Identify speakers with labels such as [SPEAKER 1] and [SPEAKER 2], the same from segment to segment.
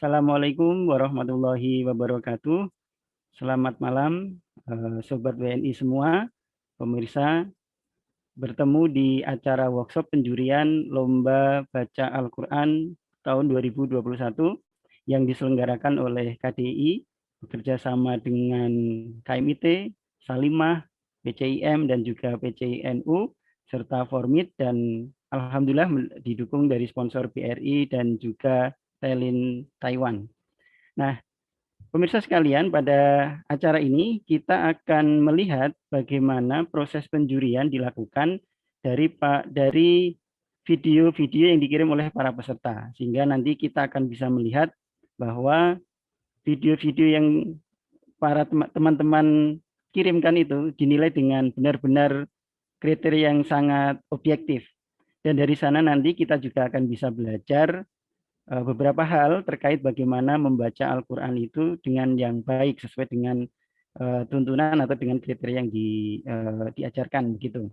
[SPEAKER 1] Assalamualaikum warahmatullahi wabarakatuh. Selamat malam, Sobat WNI semua, pemirsa. Bertemu di acara workshop penjurian Lomba Baca Al-Quran tahun 2021 yang diselenggarakan oleh KDI bekerja sama dengan KMIT, Salimah, PCIM, dan juga PCINU, serta Formit, dan Alhamdulillah didukung dari sponsor BRI dan juga Telin Taiwan. Nah, pemirsa sekalian, pada acara ini kita akan melihat bagaimana proses penjurian dilakukan dari video-video yang dikirim oleh para peserta, sehingga nanti kita akan bisa melihat bahwa video-video yang para teman-teman kirimkan itu dinilai dengan benar-benar kriteria yang sangat objektif. Dan dari sana nanti kita juga akan bisa belajar beberapa hal terkait bagaimana membaca Al-Quran itu dengan yang baik sesuai dengan tuntunan atau dengan kriteria yang diajarkan begitu.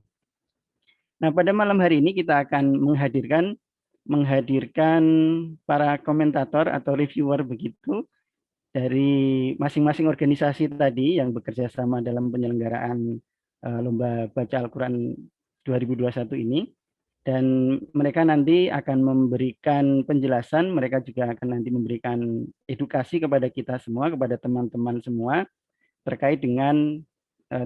[SPEAKER 1] Nah, pada malam hari ini kita akan menghadirkan para komentator atau reviewer begitu dari masing-masing organisasi tadi yang bekerja sama dalam penyelenggaraan Lomba Baca Al-Quran 2021 ini. Dan mereka nanti akan memberikan penjelasan, mereka juga akan nanti memberikan edukasi kepada kita semua, kepada teman-teman semua, terkait dengan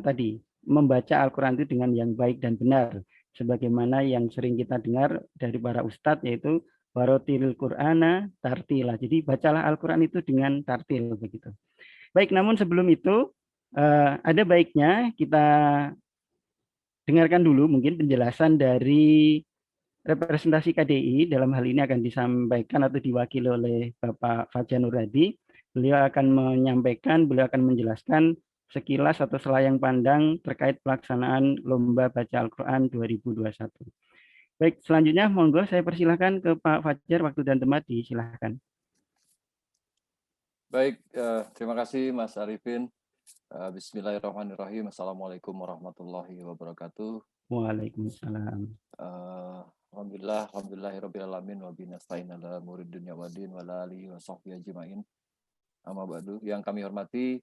[SPEAKER 1] tadi, membaca Al-Quran itu dengan yang baik dan benar. Sebagaimana yang sering kita dengar dari para ustadz, yaitu warotil Qur'ana tartila. Jadi bacalah Al-Quran itu dengan tartil begitu. Baik, namun sebelum itu ada baiknya kita dengarkan dulu mungkin penjelasan dari representasi KDI. Dalam hal ini akan disampaikan atau diwakili oleh Bapak Fajar Nuradi. Beliau akan menjelaskan sekilas atau selayang pandang terkait pelaksanaan Lomba Baca Al-Quran 2021. Baik, selanjutnya monggo saya persilahkan ke Pak Fajar, waktu dan tempat disilahkan.
[SPEAKER 2] Baik, terima kasih Mas Arifin. Bismillahirrahmanirrahim. Assalamualaikum warahmatullahi wabarakatuh.
[SPEAKER 1] Waalaikumsalam.
[SPEAKER 2] Alhamdulillahirrabbilalamin wa binasta'in ala murid dunya wadin wa la alihi wa sahbihi ajma'in. Amma ba'du. Yang kami hormati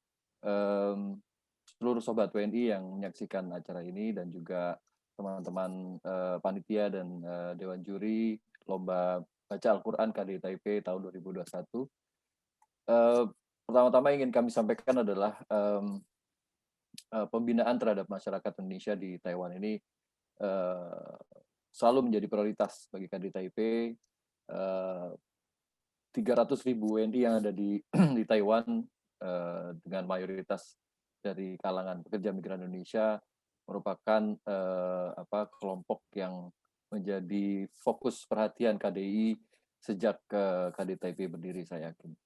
[SPEAKER 2] seluruh sobat WNI yang menyaksikan acara ini dan juga teman-teman panitia dan dewan juri Lomba Baca Al-Quran KDI Taipei tahun 2021. Pertama-tama ingin kami sampaikan adalah pembinaan terhadap masyarakat Indonesia di Taiwan ini selalu menjadi prioritas bagi KDI Taipei. 300.000 WNI yang ada di di Taiwan dengan mayoritas dari kalangan pekerja migran Indonesia merupakan kelompok yang menjadi fokus perhatian KDI sejak KDI Taipei berdiri, saya yakin.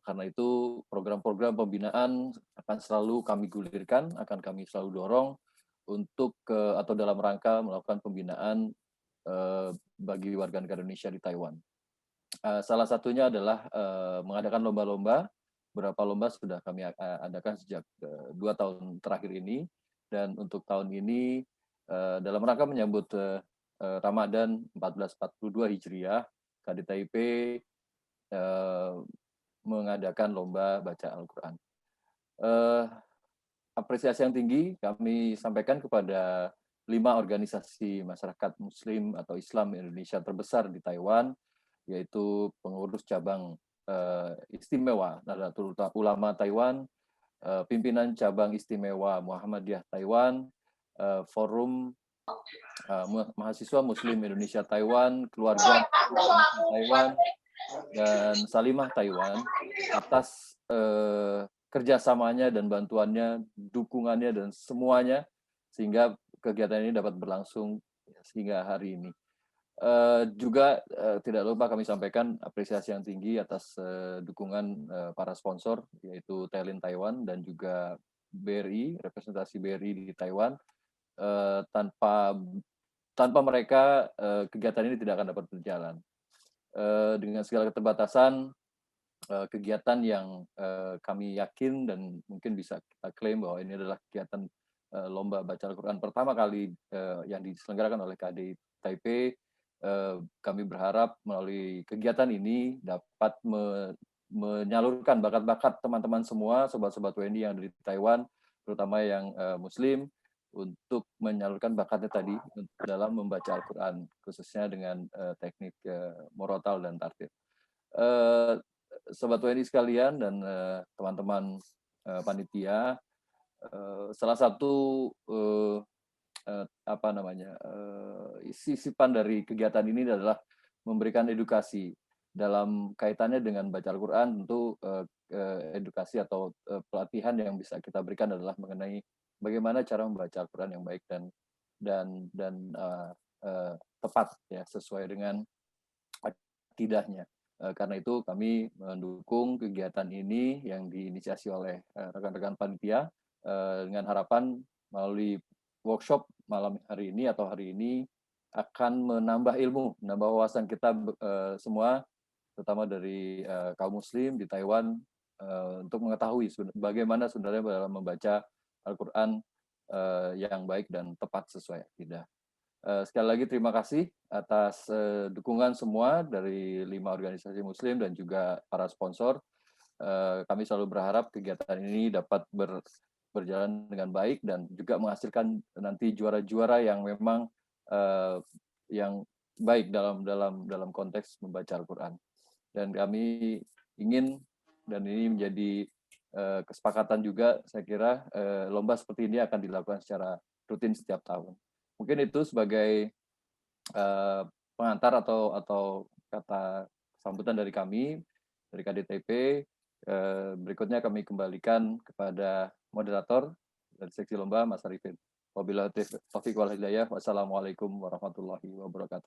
[SPEAKER 2] Karena itu program-program pembinaan akan selalu kami gulirkan, akan kami selalu dorong untuk atau dalam rangka melakukan pembinaan bagi warga negara Indonesia di Taiwan. Salah satunya adalah mengadakan lomba-lomba. Beberapa lomba sudah kami adakan sejak 2 tahun terakhir ini, dan untuk tahun ini dalam rangka menyambut Ramadan 1442 Hijriah, KDI Taipei mengadakan lomba baca Al-Quran. Apresiasi yang tinggi kami sampaikan kepada 5 organisasi masyarakat Muslim atau Islam Indonesia terbesar di Taiwan, yaitu pengurus cabang istimewa Nahdlatul Ulama Taiwan, pimpinan cabang istimewa Muhammadiyah Taiwan, forum mahasiswa Muslim Indonesia Taiwan, keluarga Taiwan, dan Salimah Taiwan atas kerjasamanya dan bantuannya, dukungannya dan semuanya sehingga kegiatan ini dapat berlangsung hingga hari ini. Juga tidak lupa kami sampaikan apresiasi yang tinggi atas dukungan para sponsor, yaitu Telin Taiwan dan juga BRI, representasi BRI di Taiwan. Tanpa mereka kegiatan ini tidak akan dapat berjalan. Dengan segala keterbatasan, kegiatan yang kami yakin dan mungkin bisa kita klaim bahwa ini adalah kegiatan Lomba Baca Al-Quran pertama kali yang diselenggarakan oleh KDI Taipei kami berharap melalui kegiatan ini dapat menyalurkan bakat-bakat teman-teman semua, sobat-sobat WNI yang ada di Taiwan, terutama yang Muslim, untuk menyalurkan bakatnya tadi dalam membaca Al-Quran, khususnya dengan teknik murotal dan tartil. Sobat WNI sekalian dan teman-teman panitia, salah satu sisipan dari kegiatan ini adalah memberikan edukasi dalam kaitannya dengan baca Al-Quran. Tentu edukasi atau pelatihan yang bisa kita berikan adalah mengenai bagaimana cara membaca Al-Quran yang baik dan tepat ya, sesuai dengan akidahnya. Karena itu kami mendukung kegiatan ini yang diinisiasi oleh rekan-rekan panitia dengan harapan melalui workshop malam hari ini atau hari ini akan menambah ilmu, menambah wawasan kita semua, terutama dari kaum Muslim di Taiwan, untuk mengetahui bagaimana sebenarnya dalam membaca Al-Quran yang baik dan tepat sesuai akidah. Sekali lagi terima kasih atas dukungan semua dari 5 organisasi Muslim dan juga para sponsor. Kami selalu berharap kegiatan ini dapat berjalan dengan baik dan juga menghasilkan nanti juara-juara yang memang yang baik dalam konteks membaca Al-Quran. Dan kami ingin, dan ini menjadi kesepakatan juga, saya kira lomba seperti ini akan dilakukan secara rutin setiap tahun. Mungkin itu sebagai pengantar atau kata sambutan dari kami, dari KDTP. Berikutnya kami kembalikan kepada moderator dari seksi lomba, Mas Arifin. Wabillahi taufiq wal hidayah. Wassalamualaikum warahmatullahi wabarakatuh.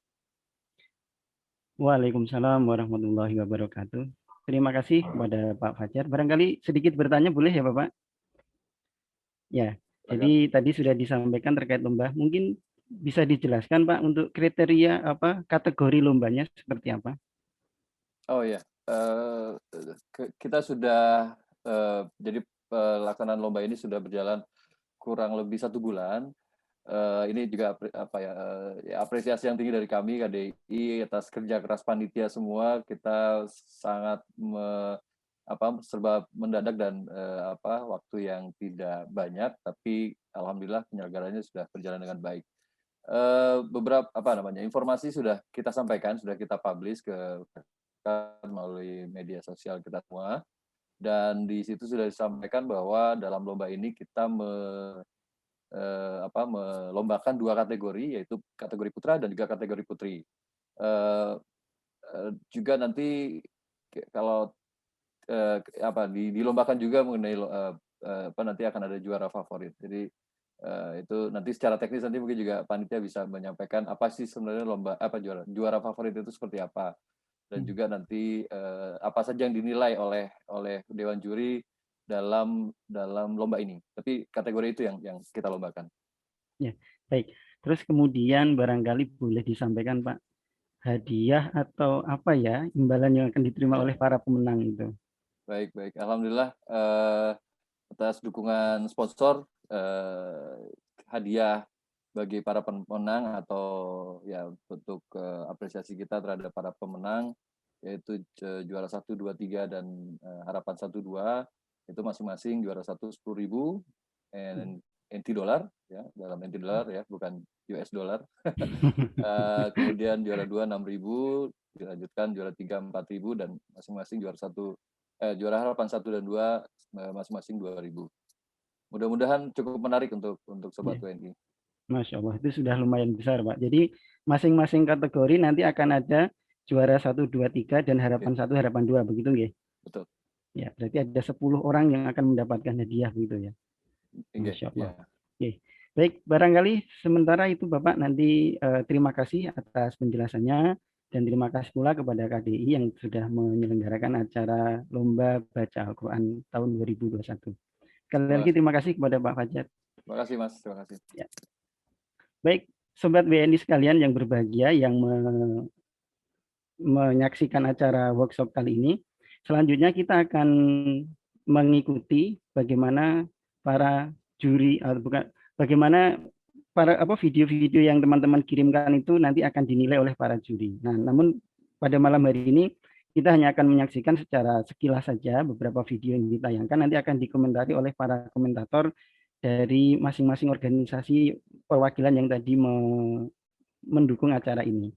[SPEAKER 1] Waalaikumsalam warahmatullahi wabarakatuh. Terima kasih kepada Pak Fajar. Barangkali sedikit bertanya boleh ya Bapak? Ya, jadi tadi sudah disampaikan terkait lomba. Mungkin bisa dijelaskan Pak untuk kriteria kategori lombanya seperti apa?
[SPEAKER 2] Oh ya, kita sudah jadi pelaksanaan lomba ini sudah berjalan kurang lebih 1 bulan. Ini juga apresiasi yang tinggi dari kami KDI atas kerja keras panitia semua. Kita sangat serba mendadak dan waktu yang tidak banyak, tapi alhamdulillah penyelenggaranya sudah berjalan dengan baik. Beberapa informasi sudah kita sampaikan, sudah kita publish melalui media sosial kita semua, dan di situ sudah disampaikan bahwa dalam lomba ini kita melombakan 2 kategori, yaitu kategori putra dan juga kategori putri. Juga nanti kalau dilombakan juga mengenai nanti akan ada juara favorit. Jadi itu nanti secara teknis nanti mungkin juga panitia bisa menyampaikan apa sih sebenarnya juara favorit itu seperti apa, dan juga nanti apa saja yang dinilai oleh dewan juri dalam lomba ini. Tapi kategori itu yang kita lombakan.
[SPEAKER 1] Ya, baik. Terus kemudian barangkali boleh disampaikan Pak, hadiah atau apa ya imbalan yang akan diterima oleh para pemenang itu?
[SPEAKER 2] Baik. Alhamdulillah atas dukungan sponsor, hadiah bagi para pemenang atau ya bentuk apresiasi kita terhadap para pemenang, yaitu juara 1, 2, 3 dan harapan 1, 2, itu masing-masing juara 1 10.000 NT dolar ya, dalam NT dolar ya, bukan US dollar. Kemudian juara 2 6.000, dilanjutkan juara 3 4.000 dan masing-masing juara harapan 1 dan 2 masing-masing 2.000. Mudah-mudahan cukup menarik untuk Sobat WNI.
[SPEAKER 1] Masya Allah, itu sudah lumayan besar Pak. Jadi masing-masing kategori nanti akan ada juara 1, 2, 3 dan harapan 1, harapan 2, begitu nggih?
[SPEAKER 2] Betul.
[SPEAKER 1] Ya, berarti ada 10 orang yang akan mendapatkan hadiah begitu ya. Masya Allah. Oke. Baik, barangkali sementara itu Bapak nanti terima kasih atas penjelasannya dan terima kasih pula kepada KDI yang sudah menyelenggarakan acara lomba baca Al-Quran tahun 2021. Sekali lagi terima kasih kepada Pak Fajar.
[SPEAKER 2] Terima kasih Mas, terima kasih.
[SPEAKER 1] Ya. Baik, Sobat WNI sekalian yang berbahagia yang menyaksikan acara workshop kali ini, selanjutnya kita akan mengikuti bagaimana para juri, bagaimana video-video yang teman-teman kirimkan itu nanti akan dinilai oleh para juri. Nah, namun pada malam hari ini kita hanya akan menyaksikan secara sekilas saja beberapa video yang ditayangkan, nanti akan dikomentari oleh para komentator dari masing-masing organisasi perwakilan yang tadi mendukung acara ini.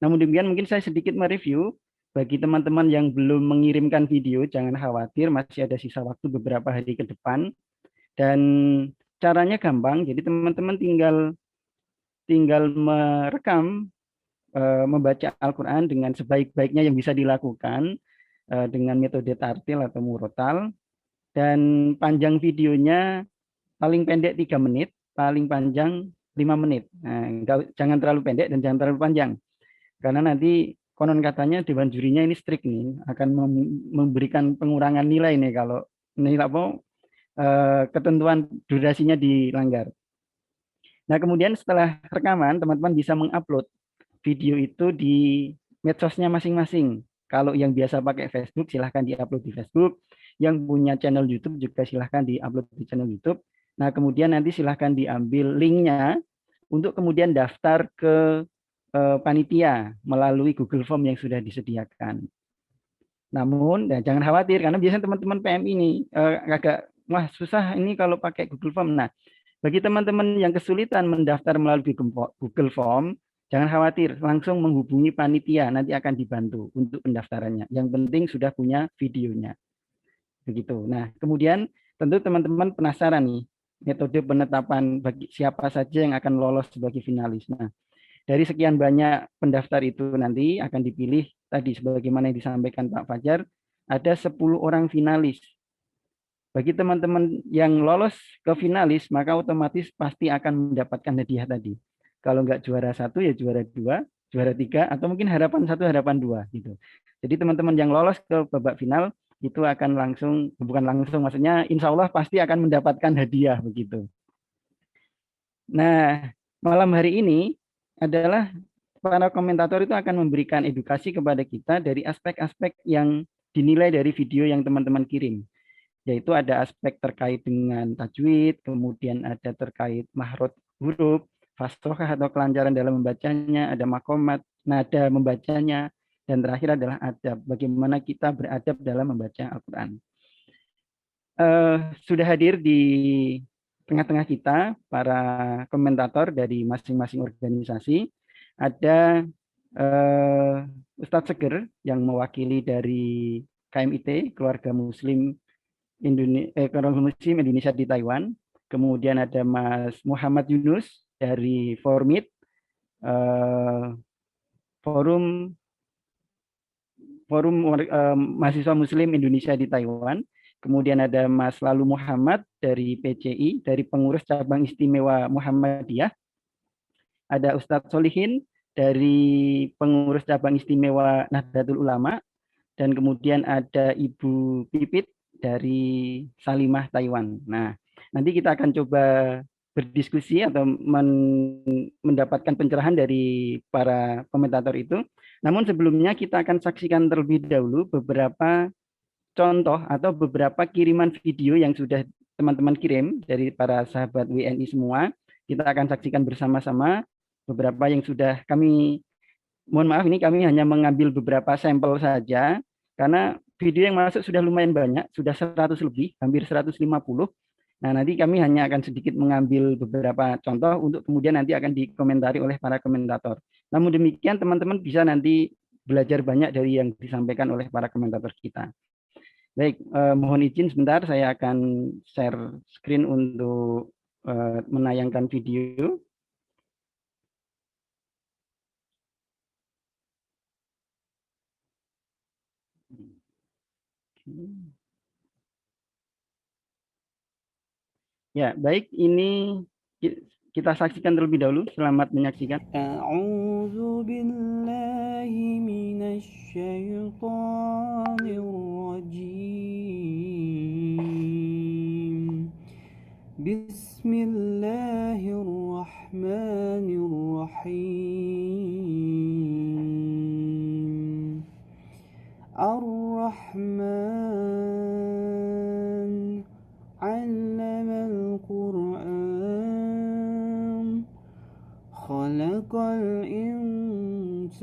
[SPEAKER 1] Namun demikian mungkin saya sedikit mereview bagi teman-teman yang belum mengirimkan video, jangan khawatir, masih ada sisa waktu beberapa hari ke depan. Dan caranya gampang, jadi teman-teman tinggal merekam membaca Al-Quran dengan sebaik-baiknya yang bisa dilakukan dengan metode tartil atau murotal, dan panjang videonya paling pendek 3 menit, paling panjang 5 menit. Nah, jangan terlalu pendek dan jangan terlalu panjang. Karena nanti konon katanya dewan jurinya ini strict nih, akan memberikan pengurangan nilai nih kalau nilai ketentuan durasinya dilanggar. Nah, kemudian setelah rekaman, teman-teman bisa mengupload video itu di medsosnya masing-masing. Kalau yang biasa pakai Facebook, silahkan diupload di Facebook. Yang punya channel YouTube juga silahkan diupload di channel YouTube. Nah, kemudian nanti silahkan diambil linknya untuk kemudian daftar ke panitia melalui Google Form yang sudah disediakan. Namun, jangan khawatir, karena biasanya teman-teman PM ini agak, wah susah ini kalau pakai Google Form. Nah, bagi teman-teman yang kesulitan mendaftar melalui Google Form, jangan khawatir, langsung menghubungi panitia, nanti akan dibantu untuk pendaftarannya. Yang penting sudah punya videonya. Begitu. Nah, kemudian tentu teman-teman penasaran nih, metode penetapan bagi siapa saja yang akan lolos sebagai finalis. Nah, dari sekian banyak pendaftar itu nanti akan dipilih tadi sebagaimana yang disampaikan Pak Fajar, ada 10 orang finalis. Bagi teman-teman yang lolos ke finalis, maka otomatis pasti akan mendapatkan hadiah tadi. Kalau nggak juara 1, ya juara 2, juara 3, atau mungkin harapan 1, harapan 2 gitu. Jadi teman-teman yang lolos ke babak final itu akan langsung, bukan langsung, maksudnya insya Allah pasti akan mendapatkan hadiah begitu. Nah, malam hari ini adalah para komentator itu akan memberikan edukasi kepada kita dari aspek-aspek yang dinilai dari video yang teman-teman kirim. Yaitu ada aspek terkait dengan tajwid, kemudian ada terkait mahrot huruf, fashohah atau kelancaran dalam membacanya, ada makomat, nada membacanya, dan terakhir adalah adab, bagaimana kita beradab dalam membaca Al-Quran. Sudah hadir di tengah-tengah kita para komentator dari masing-masing organisasi. Ada Ustadz Seger yang mewakili dari KMIT, Keluarga Muslim Indonesia di Taiwan. Kemudian ada Mas Muhammad Yunus dari Formit, Forum Mahasiswa Muslim Indonesia di Taiwan. Kemudian ada Mas Lalu Muhammad dari PCI, dari Pengurus Cabang Istimewa Muhammadiyah. Ada Ustadz Solihin dari Pengurus Cabang Istimewa Nahdlatul Ulama. Dan kemudian ada Ibu Pipit dari Salimah Taiwan. Nah, nanti kita akan coba berdiskusi atau mendapatkan pencerahan dari para komentator itu. Namun sebelumnya kita akan saksikan terlebih dahulu beberapa contoh atau beberapa kiriman video yang sudah teman-teman kirim dari para sahabat WNI semua. Kita akan saksikan bersama-sama beberapa yang sudah kami, mohon maaf ini kami hanya mengambil beberapa sampel saja, karena video yang masuk sudah lumayan banyak, sudah 100 lebih, hampir 150. Nah, nanti kami hanya akan sedikit mengambil beberapa contoh untuk kemudian nanti akan dikomentari oleh para komentator. Namun demikian teman-teman bisa nanti belajar banyak dari yang disampaikan oleh para komentator kita. Baik, mohon izin sebentar saya akan share screen untuk menayangkan video. Ya, baik, ini kita saksikan terlebih dahulu. Selamat menyaksikan.
[SPEAKER 3] A'udzu billahi minasy syaithanir rajim. Bismillahirrahmanirrahim. Ar-Rahman 'allamal Qur'an خلق الإنسان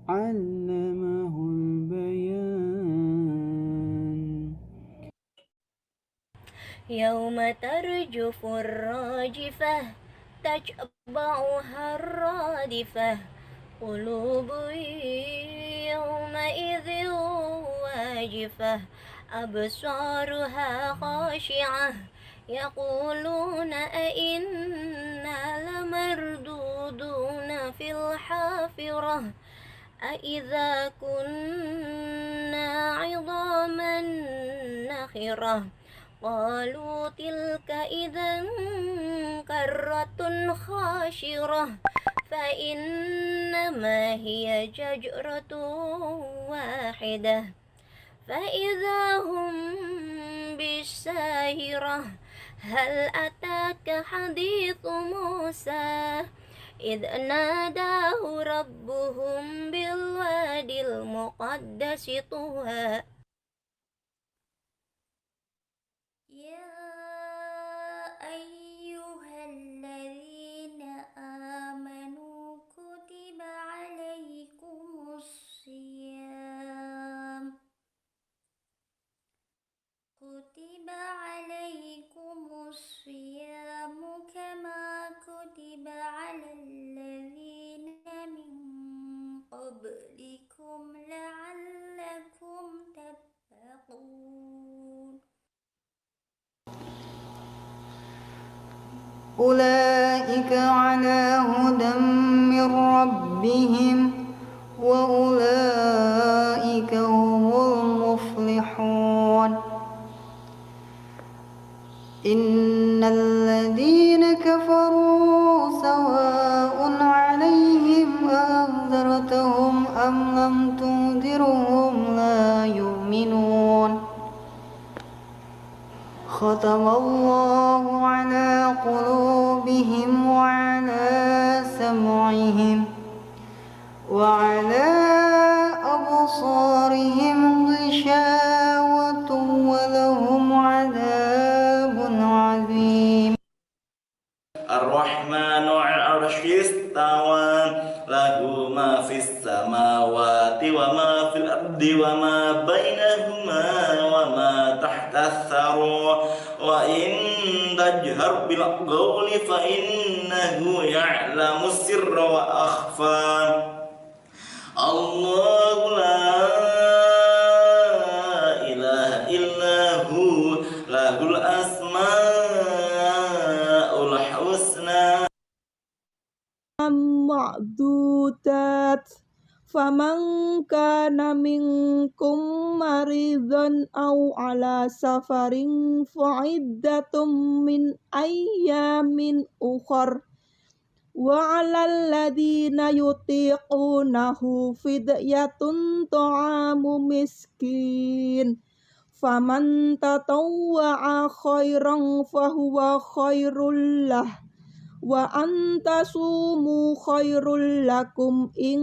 [SPEAKER 3] علمه البيان
[SPEAKER 4] يوم ترجف الراجفة تتبعها الرادفة قلوب يومئذ واجفة أبصارها خاشعة يقولون أئنا لمردودون في الحافرة أئذا كنا عظاما نخرة قالوا تلك إذا كرة خاشرة فإنما هي شجرة واحدة فإذا هم بالساهرة هل أتاك حديث موسى إذ ناداه ربهم بالوادي المقدس طوى يا أيها الذين آمنوا كتب عليكم الصيام كما كتب على الذين من قبلكم لعلكم تتقون
[SPEAKER 5] أولئك على هدى من ربهم وأولئك هم المفلحون إن الذين كفروا سواء عليهم أنذرتهم أم لم تنذرهم لا يؤمنون ختم الله على قلوبهم وعلى سمعهم وعلى أبصارهم غشاوة ولهم عذاب عظيم
[SPEAKER 6] الرحمن على العرش استوى له ما في السماوات وما في الأرض وما بينهما وما تحت الثرى وإن تجهر بالقول فإنه يعلم السر وأخفى الله لا إله إلا هو له الأسماء الحسنى
[SPEAKER 7] معدودات فمن كان منكم مريضا أو على سفر فعدة من أيام أخر وعلى الذين يطيقونه فدية طعام مسكين فمن تطوع خيرا فهو خير له وأن تصوموا خير لكم إن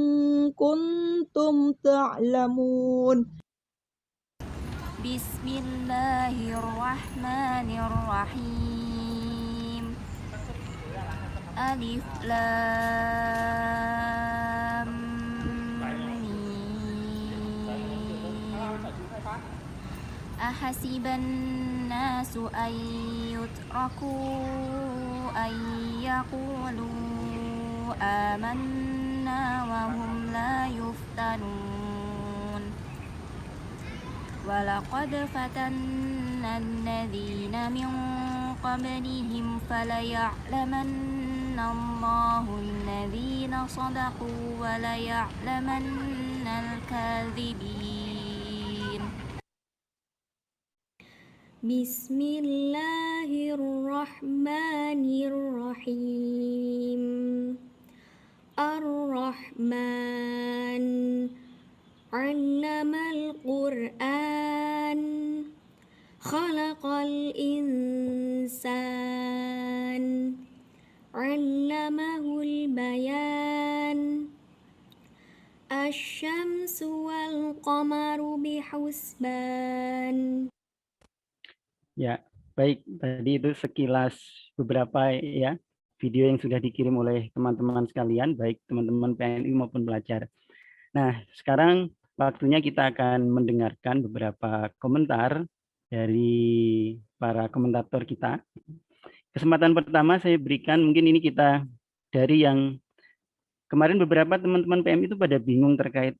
[SPEAKER 7] كنتم تعلمون
[SPEAKER 4] بسم الله الرحمن الرحيم ألف لام ميم أحسب الناس أن يتركوا أن يقولوا آمنا وهم لا يفتنون ولقد فتنا الذين من قبلهم فليعلمن الله الذين صدقوا وليعلمن الكاذبين بسم الله الرحمن الرحيم الرحمن علم القرآن خلق الإنسان علمه البيان الشمس والقمر بحسبان.
[SPEAKER 1] Ya, baik. Tadi itu sekilas beberapa ya video yang sudah dikirim oleh teman-teman sekalian, baik teman-teman PNI maupun pelajar. Nah, sekarang waktunya kita akan mendengarkan beberapa komentar dari para komentator kita. Kesempatan pertama saya berikan, mungkin ini kita dari yang kemarin beberapa teman-teman PM itu pada bingung terkait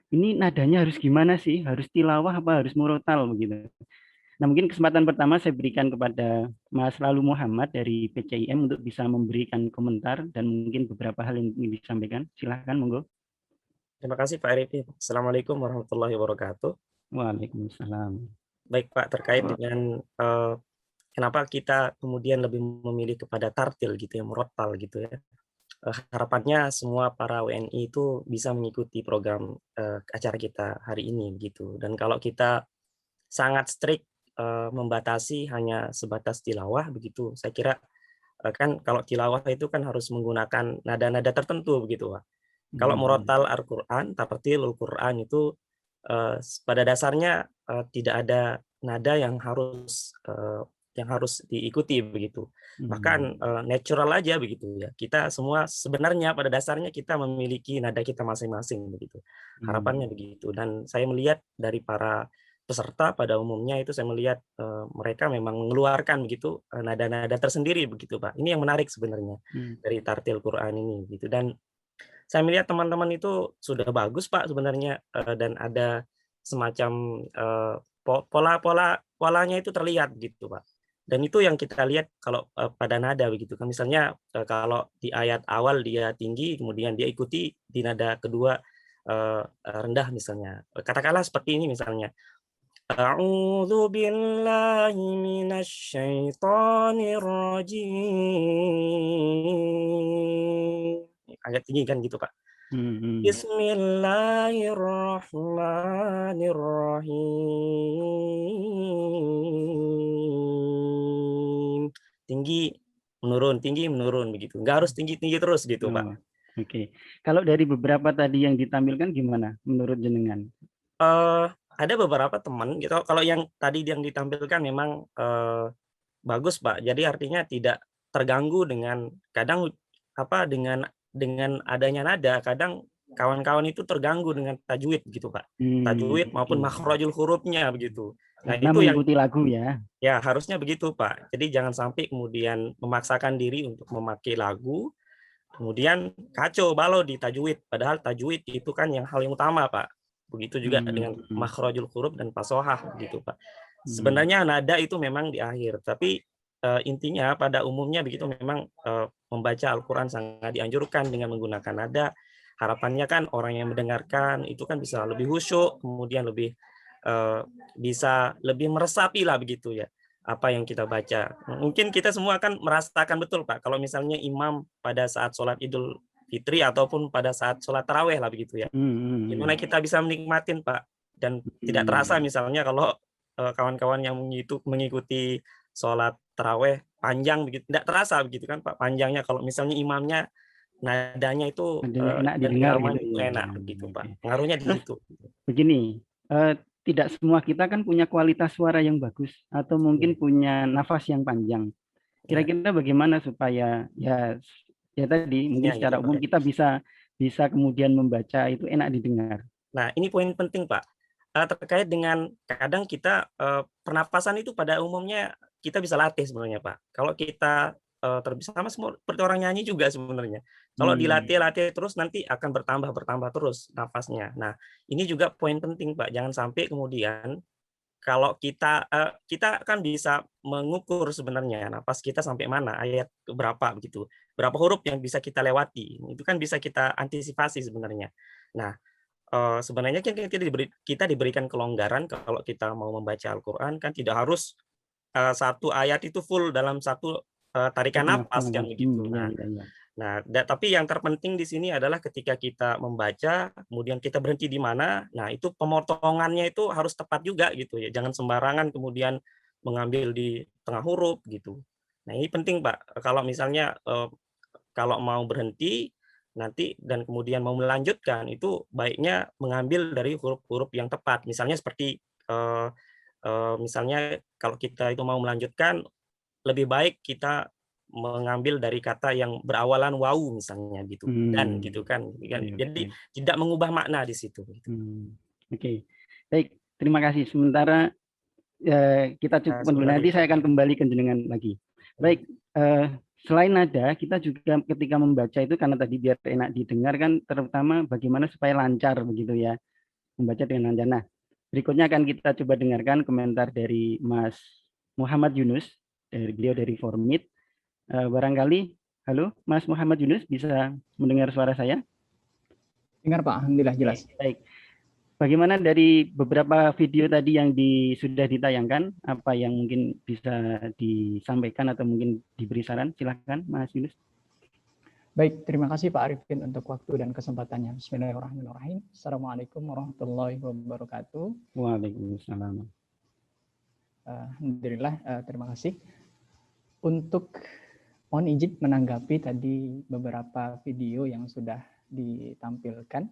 [SPEAKER 1] ini nadanya harus gimana sih? Harus tilawah apa harus murotal begitu. Nah, mungkin kesempatan pertama saya berikan kepada Mas Lalu Muhammad dari PCIM untuk bisa memberikan komentar dan mungkin beberapa hal yang ingin disampaikan. Silahkan, monggo.
[SPEAKER 8] Terima kasih Pak Arifin. Assalamualaikum warahmatullahi wabarakatuh.
[SPEAKER 1] Waalaikumsalam.
[SPEAKER 8] Baik Pak, terkait dengan kenapa kita kemudian lebih memilih kepada tartil gitu ya, murotal gitu ya. Harapannya semua para WNI itu bisa mengikuti program acara kita hari ini gitu. Dan kalau kita sangat strict membatasi hanya sebatas tilawah begitu, saya kira kan kalau tilawah itu kan harus menggunakan nada-nada tertentu begitu Pak. Kalau murotal Al-Quran, tartilul Quran itu pada dasarnya tidak ada nada yang harus diikuti begitu. Bahkan natural aja begitu ya. Kita semua sebenarnya pada dasarnya kita memiliki nada kita masing-masing begitu. Harapannya begitu. Dan saya melihat dari para peserta pada umumnya itu saya melihat mereka memang mengeluarkan begitu nada-nada tersendiri begitu Pak. Ini yang menarik sebenarnya dari tartil Quran ini gitu. Dan saya melihat teman-teman itu sudah bagus Pak sebenarnya dan ada semacam polanya itu terlihat gitu Pak. Dan itu yang kita lihat kalau pada nada begitu kan, misalnya kalau di ayat awal dia tinggi kemudian dia ikuti di nada kedua rendah misalnya. Katakanlah seperti ini misalnya. A'udzu billahi minasy syaithanir rajim. Agak tinggi kan gitu Pak. Bismillahirrahmanirrahim. Tinggi menurun begitu. Nggak harus tinggi-tinggi terus gitu Pak.
[SPEAKER 1] Oke. Kalau dari beberapa tadi yang ditampilkan gimana menurut jenengan?
[SPEAKER 8] Ada beberapa teman gitu. Kalau yang tadi yang ditampilkan memang bagus Pak. Jadi artinya tidak terganggu dengan kadang dengan adanya nada, kadang kawan-kawan itu terganggu dengan tajwid gitu Pak. Tajwid maupun makhrajul hurufnya begitu. Nah,
[SPEAKER 1] karena
[SPEAKER 8] itu yang
[SPEAKER 1] mengikuti lagu ya.
[SPEAKER 8] Ya, harusnya begitu Pak. Jadi jangan sampai kemudian memaksakan diri untuk memakai lagu, kemudian kacau balau di tajwid. Padahal tajwid itu kan yang hal yang utama Pak. Begitu juga dengan makhrajul huruf dan fasohah gitu Pak. Sebenarnya nada itu memang di akhir, tapi intinya pada umumnya begitu memang membaca Al-Quran sangat dianjurkan dengan menggunakan nada. Harapannya kan orang yang mendengarkan itu kan bisa lebih khusyuk, kemudian lebih bisa lebih meresapi lah begitu ya apa yang kita baca. Mungkin kita semua akan merasakan betul Pak kalau misalnya imam pada saat sholat Idul Fitri ataupun pada saat sholat taraweh lah begitu ya. Gimana kita bisa menikmatin Pak, dan tidak terasa misalnya kalau kawan-kawan yang mengikuti sholat taraweh panjang begitu, tidak terasa begitu kan Pak panjangnya kalau misalnya imamnya nadanya itu
[SPEAKER 1] enak didengar gitu.
[SPEAKER 8] Enak begitu Pak. Pengaruhnya di situ.
[SPEAKER 1] Begini, tidak semua kita kan punya kualitas suara yang bagus atau mungkin punya nafas yang panjang. Kira-kira bagaimana supaya ya tadi mungkin secara umum kita bisa kemudian membaca itu enak didengar.
[SPEAKER 8] Nah, ini poin penting Pak. Terkait dengan kadang kita pernapasan itu pada umumnya kita bisa latih sebenarnya Pak. Kalau kita terbiasa sama seperti orang nyanyi juga sebenarnya. Kalau dilatih terus nanti akan bertambah terus nafasnya. Nah, ini juga poin penting Pak. Jangan sampai kemudian kalau kita kan bisa mengukur sebenarnya nafas kita sampai mana, ayat berapa begitu. Berapa huruf yang bisa kita lewati. Itu kan bisa kita antisipasi sebenarnya. Nah, sebenarnya kan kita diberikan kelonggaran kalau kita mau membaca Al-Quran kan tidak harus satu ayat itu full dalam satu tarikan napas kan begitu. Nah, tapi yang terpenting di sini adalah ketika kita membaca, kemudian kita berhenti di mana. Nah, itu pemotongannya itu harus tepat juga gitu ya. Jangan sembarangan kemudian mengambil di tengah huruf gitu. Nah, ini penting Pak. Kalau misalnya kalau mau berhenti nanti dan kemudian mau melanjutkan itu baiknya mengambil dari huruf-huruf yang tepat. Misalnya seperti misalnya kalau kita itu mau melanjutkan lebih baik kita mengambil dari kata yang berawalan wawu misalnya gitu, dan gitu kan. Jadi tidak mengubah makna di situ. Gitu.
[SPEAKER 1] Oke, baik, terima kasih. Sementara kita cukupkan dulu, nanti saya akan kembali ke jenengan lagi. Baik, selain nada, kita juga ketika membaca itu karena tadi biar enak didengar kan, terutama bagaimana supaya lancar begitu ya, membaca dengan lancar. Nah, berikutnya akan kita coba dengarkan komentar dari Mas Muhammad Yunus, beliau dari Formit. Barangkali, halo Mas Muhammad Yunus, bisa mendengar suara saya?
[SPEAKER 9] Dengar Pak, alhamdulillah jelas.
[SPEAKER 1] Baik. Bagaimana dari beberapa video tadi yang sudah ditayangkan, apa yang mungkin bisa disampaikan atau mungkin diberi saran? Silahkan Mas Yunus.
[SPEAKER 9] Baik, terima kasih Pak Arifin untuk waktu dan kesempatannya. Bismillahirrahmanirrahim. Assalamualaikum warahmatullahi wabarakatuh.
[SPEAKER 1] Waalaikumsalam.
[SPEAKER 9] Alhamdulillah, terima kasih. Untuk mohon izin menanggapi tadi beberapa video yang sudah ditampilkan.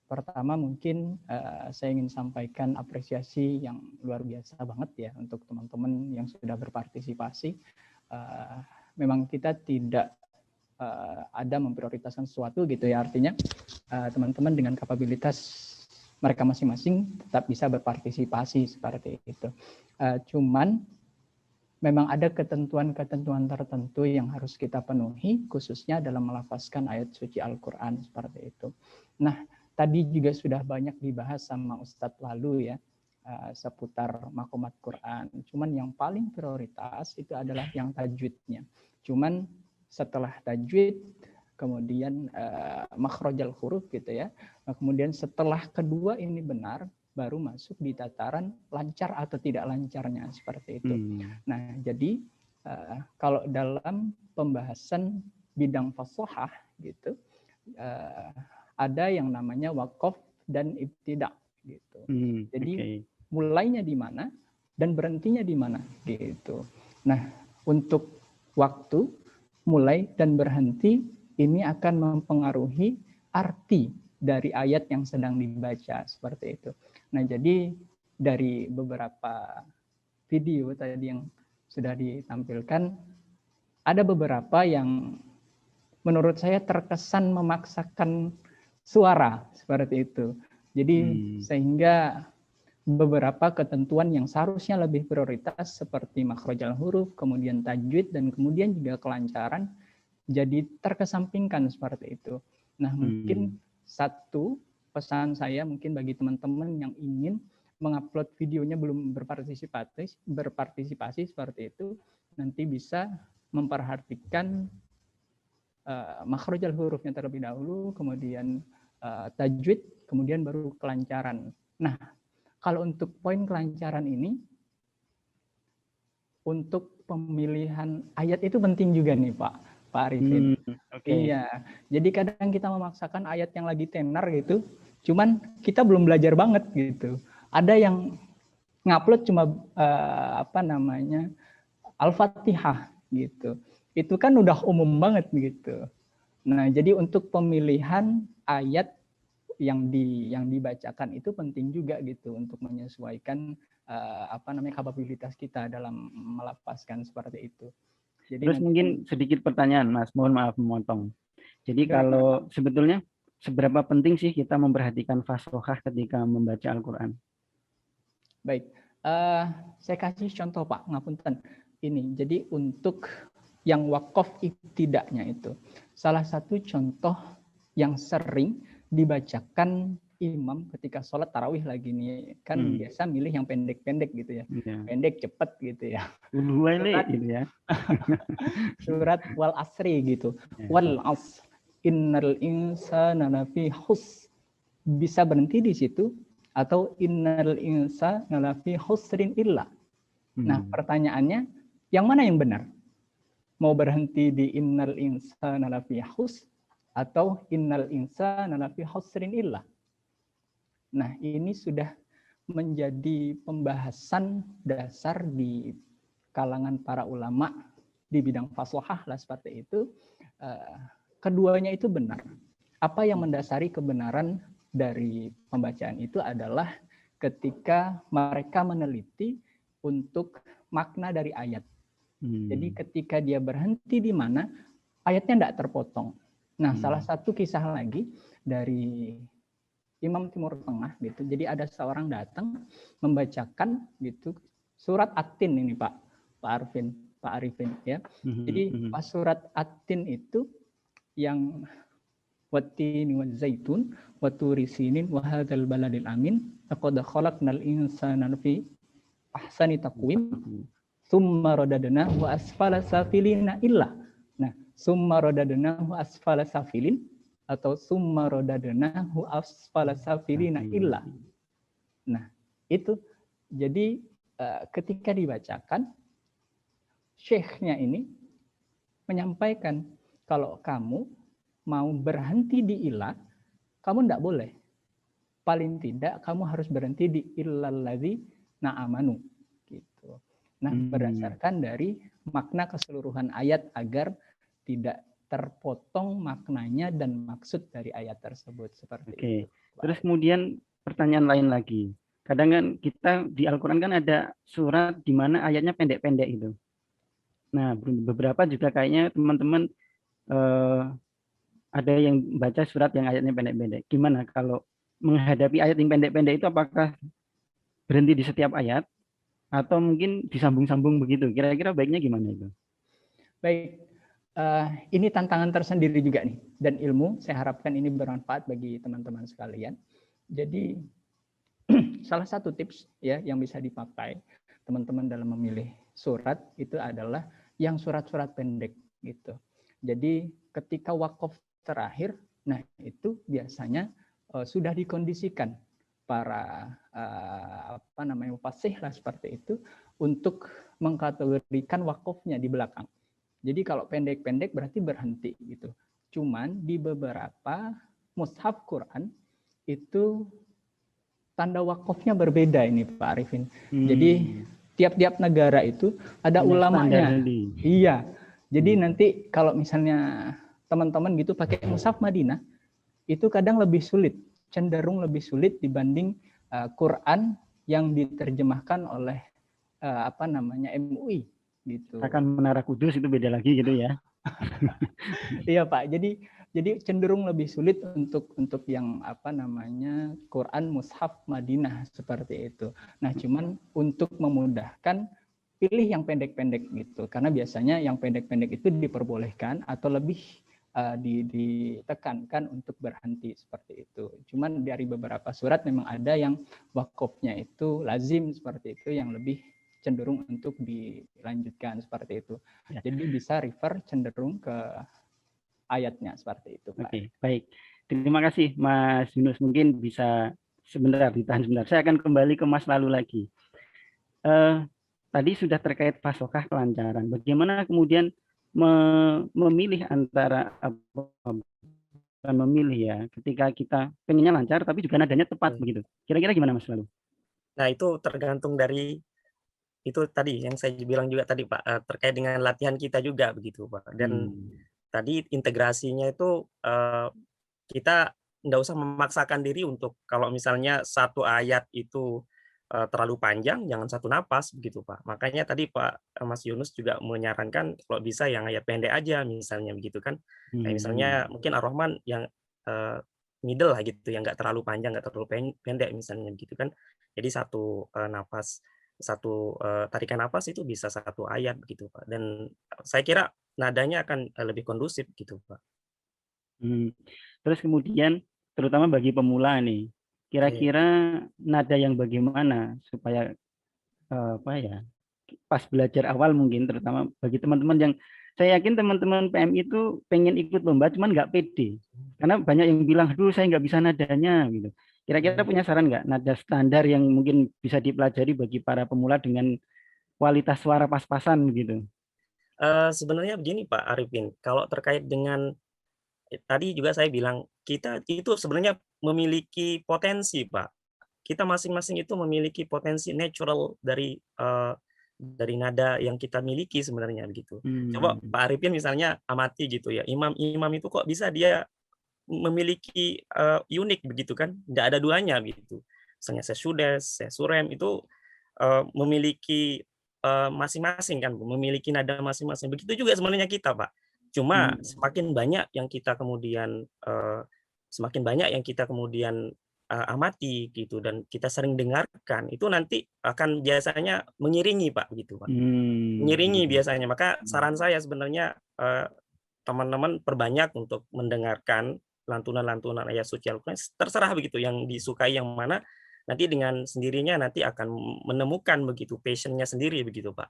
[SPEAKER 9] Pertama mungkin saya ingin sampaikan apresiasi yang luar biasa banget ya untuk teman-teman yang sudah berpartisipasi. Memang kita tidak ada memprioritaskan sesuatu gitu ya, artinya teman-teman dengan kapabilitas mereka masing-masing tetap bisa berpartisipasi seperti itu. Cuman memang ada ketentuan-ketentuan tertentu yang harus kita penuhi, khususnya dalam melafazkan ayat suci Al-Quran seperti itu. Nah, tadi juga sudah banyak dibahas sama Ustadz lalu ya, seputar makomat Quran. Cuman yang paling prioritas itu adalah yang tajwidnya. Cuman setelah tajwid, kemudian makhrajal huruf gitu ya. Nah, kemudian setelah kedua ini benar, baru masuk di tataran lancar atau tidak lancarnya seperti itu. Nah, jadi kalau dalam pembahasan bidang fashohah gitu, ada yang namanya waqaf dan ibtida gitu. Jadi mulainya di mana dan berhentinya di mana gitu. Nah, untuk waktu mulai dan berhenti ini akan mempengaruhi arti dari ayat yang sedang dibaca seperti itu. Nah, jadi dari beberapa video tadi yang sudah ditampilkan, ada beberapa yang menurut saya terkesan memaksakan suara seperti itu. Jadi sehingga beberapa ketentuan yang seharusnya lebih prioritas seperti makhrajal huruf, kemudian tajwid, dan kemudian juga kelancaran jadi terkesampingkan seperti itu. Nah, mungkin satu pesan saya mungkin bagi teman-teman yang ingin mengupload videonya belum berpartisipasi seperti itu, nanti bisa memperhatikan makhrajal hurufnya terlebih dahulu, kemudian tajwid, kemudian baru kelancaran. Nah, kalau untuk poin kelancaran ini, untuk pemilihan ayat itu penting juga nih Pak Arifin. Iya, jadi kadang kita memaksakan ayat yang lagi tenar gitu, cuman kita belum belajar banget gitu. Ada yang ngupload cuma Al-Fatihah gitu. Itu kan udah umum banget gitu. Nah, jadi untuk pemilihan ayat yang dibacakan itu penting juga gitu untuk menyesuaikan kapabilitas kita dalam melafazkan seperti itu. Jadi
[SPEAKER 1] terus mungkin sedikit pertanyaan Mas, mohon maaf memotong. Jadi kalau sebetulnya seberapa penting sih kita memperhatikan fashohah ketika membaca Al-Quran?
[SPEAKER 9] Baik, saya kasih contoh Pak, ngapunten. Ini, jadi untuk yang waqaf ibtida'nya itu, salah satu contoh yang sering dibacakan imam ketika sholat tarawih lagi nih, kan biasa milih yang pendek-pendek gitu ya, pendek cepet gitu ya. Surat, gitu ya. Surat wal asri gitu, wal asr innal insana lafi khusr, bisa berhenti di situ, atau innal insana lafi khusrin illa. Nah, pertanyaannya yang mana yang benar? Mau berhenti di innal insana lafi khusr atau innal insana lafi khusrin illa? Nah, ini sudah menjadi pembahasan dasar di kalangan para ulama di bidang fashohah lah seperti itu. Keduanya itu benar. Apa yang mendasari kebenaran dari pembacaan itu adalah ketika mereka meneliti untuk makna dari ayat. Jadi ketika dia berhenti di mana, ayatnya tidak terpotong. Nah, salah satu kisah lagi dari Imam Timur Tengah gitu. Jadi ada seorang datang membacakan gitu surat At-Tin ini Pak Arifin ya. Jadi pas surat At-Tin itu yang wattini waz-zaitun wa turi sinin wa hadzal baladil amin laqad khalaqnal insana fi ahsani taqwim summa radadnahu asfala safilina illa. Nah, summa radadnahu asfala safilin atau summa radadnahu asfala safilina illa. Nah, itu jadi ketika dibacakan syekhnya ini menyampaikan kalau kamu mau berhenti di ilah, kamu tidak boleh. Paling tidak kamu harus berhenti di illalladzi na'amanu. Gitu. Nah, berdasarkan dari makna keseluruhan ayat agar tidak terpotong maknanya dan maksud dari ayat tersebut seperti itu.
[SPEAKER 1] Terus kemudian pertanyaan lain lagi. Kadang kan kita di Al-Quran kan ada surat di mana ayatnya pendek-pendek itu. Nah, beberapa juga kayaknya teman-teman ada yang baca surat yang ayatnya pendek-pendek. Gimana kalau menghadapi ayat yang pendek-pendek itu, apakah berhenti di setiap ayat atau mungkin disambung-sambung begitu? Kira-kira baiknya gimana itu?
[SPEAKER 9] Baik, ini tantangan tersendiri juga nih, dan ilmu saya harapkan ini bermanfaat bagi teman-teman sekalian. Jadi salah satu tips ya yang bisa dipakai teman-teman dalam memilih surat itu adalah yang surat-surat pendek gitu. Jadi ketika wakaf terakhir, nah itu biasanya sudah dikondisikan para fasih lah seperti itu untuk mengkategorikan wakafnya di belakang. Jadi kalau pendek-pendek berarti berhenti gitu. Cuman di beberapa mushaf Quran itu tanda wakafnya berbeda ini Pak Arifin. Jadi tiap-tiap negara itu ada ulamanya. Iya. Jadi nanti kalau misalnya teman-teman gitu pakai mushaf Madinah, itu kadang lebih sulit, cenderung lebih sulit dibanding Quran yang diterjemahkan oleh MUI gitu.
[SPEAKER 1] Akan Menara Kudus itu beda lagi gitu ya.
[SPEAKER 9] Iya Pak. Jadi cenderung lebih sulit untuk yang Quran mushaf Madinah seperti itu. Nah, cuman untuk memudahkan pilih yang pendek-pendek gitu. Karena biasanya yang pendek-pendek itu diperbolehkan atau lebih ditekankan untuk berhenti seperti itu. Cuman dari beberapa surat memang ada yang wakofnya itu lazim seperti itu, yang lebih cenderung untuk dilanjutkan seperti itu. Ya. Jadi bisa refer cenderung ke ayatnya seperti itu.
[SPEAKER 1] Oke, baik. Terima kasih Mas Yunus. Mungkin bisa ditahan sebentar. Saya akan kembali ke Mas Lalu lagi. Tadi sudah terkait pasokah kelancaran. Bagaimana kemudian memilih antara ketika kita pengennya lancar tapi juga nadanya tepat begitu. Kira-kira gimana Mas Lalu?
[SPEAKER 8] Nah, itu tergantung dari itu tadi yang saya bilang juga tadi Pak, terkait dengan latihan kita juga begitu Pak. Dan tadi integrasinya itu kita nggak usah memaksakan diri untuk kalau misalnya satu ayat itu terlalu panjang, jangan satu napas begitu Pak. Makanya tadi Pak Mas Yunus juga menyarankan kalau bisa yang ayat pendek aja misalnya begitu kan. Kayak misalnya mungkin Ar-Rahman yang middle lah gitu, yang nggak terlalu panjang, nggak terlalu pendek misalnya begitu kan. Jadi satu tarikan napas itu bisa satu ayat begitu Pak. Dan saya kira nadanya akan lebih kondusif gitu Pak.
[SPEAKER 1] Terus kemudian terutama bagi pemula nih, kira-kira nada yang bagaimana supaya pas belajar awal mungkin, terutama bagi teman-teman yang saya yakin teman-teman PMI itu pengen ikut lomba cuman nggak pede karena banyak yang bilang aduh saya nggak bisa nadanya gitu. Kira-kira punya saran nggak nada standar yang mungkin bisa dipelajari bagi para pemula dengan kualitas suara pas-pasan gitu?
[SPEAKER 8] Sebenarnya begini Pak Arifin, kalau terkait dengan tadi juga saya bilang kita itu sebenarnya memiliki potensi Pak. Kita masing-masing itu memiliki potensi natural dari nada yang kita miliki sebenarnya begitu. Coba Pak Arifin misalnya amati gitu ya, imam itu kok bisa dia memiliki unik begitu kan, nggak ada duanya gitu. Misalnya Syekh Sudes, Syekh Surem itu memiliki masing-masing kan, memiliki nada masing-masing. Begitu juga sebenarnya kita, Pak. Cuma semakin banyak yang kita kemudian amati gitu dan kita sering dengarkan, itu nanti akan biasanya mengiringi, Pak, gitu, Pak. Mengiringi biasanya. Maka saran saya sebenarnya teman-teman perbanyak untuk mendengarkan lantunan-lantunan ayat suci Al-Quran, terserah begitu yang disukai yang mana, nanti dengan sendirinya nanti akan menemukan begitu passion-nya sendiri begitu, Pak.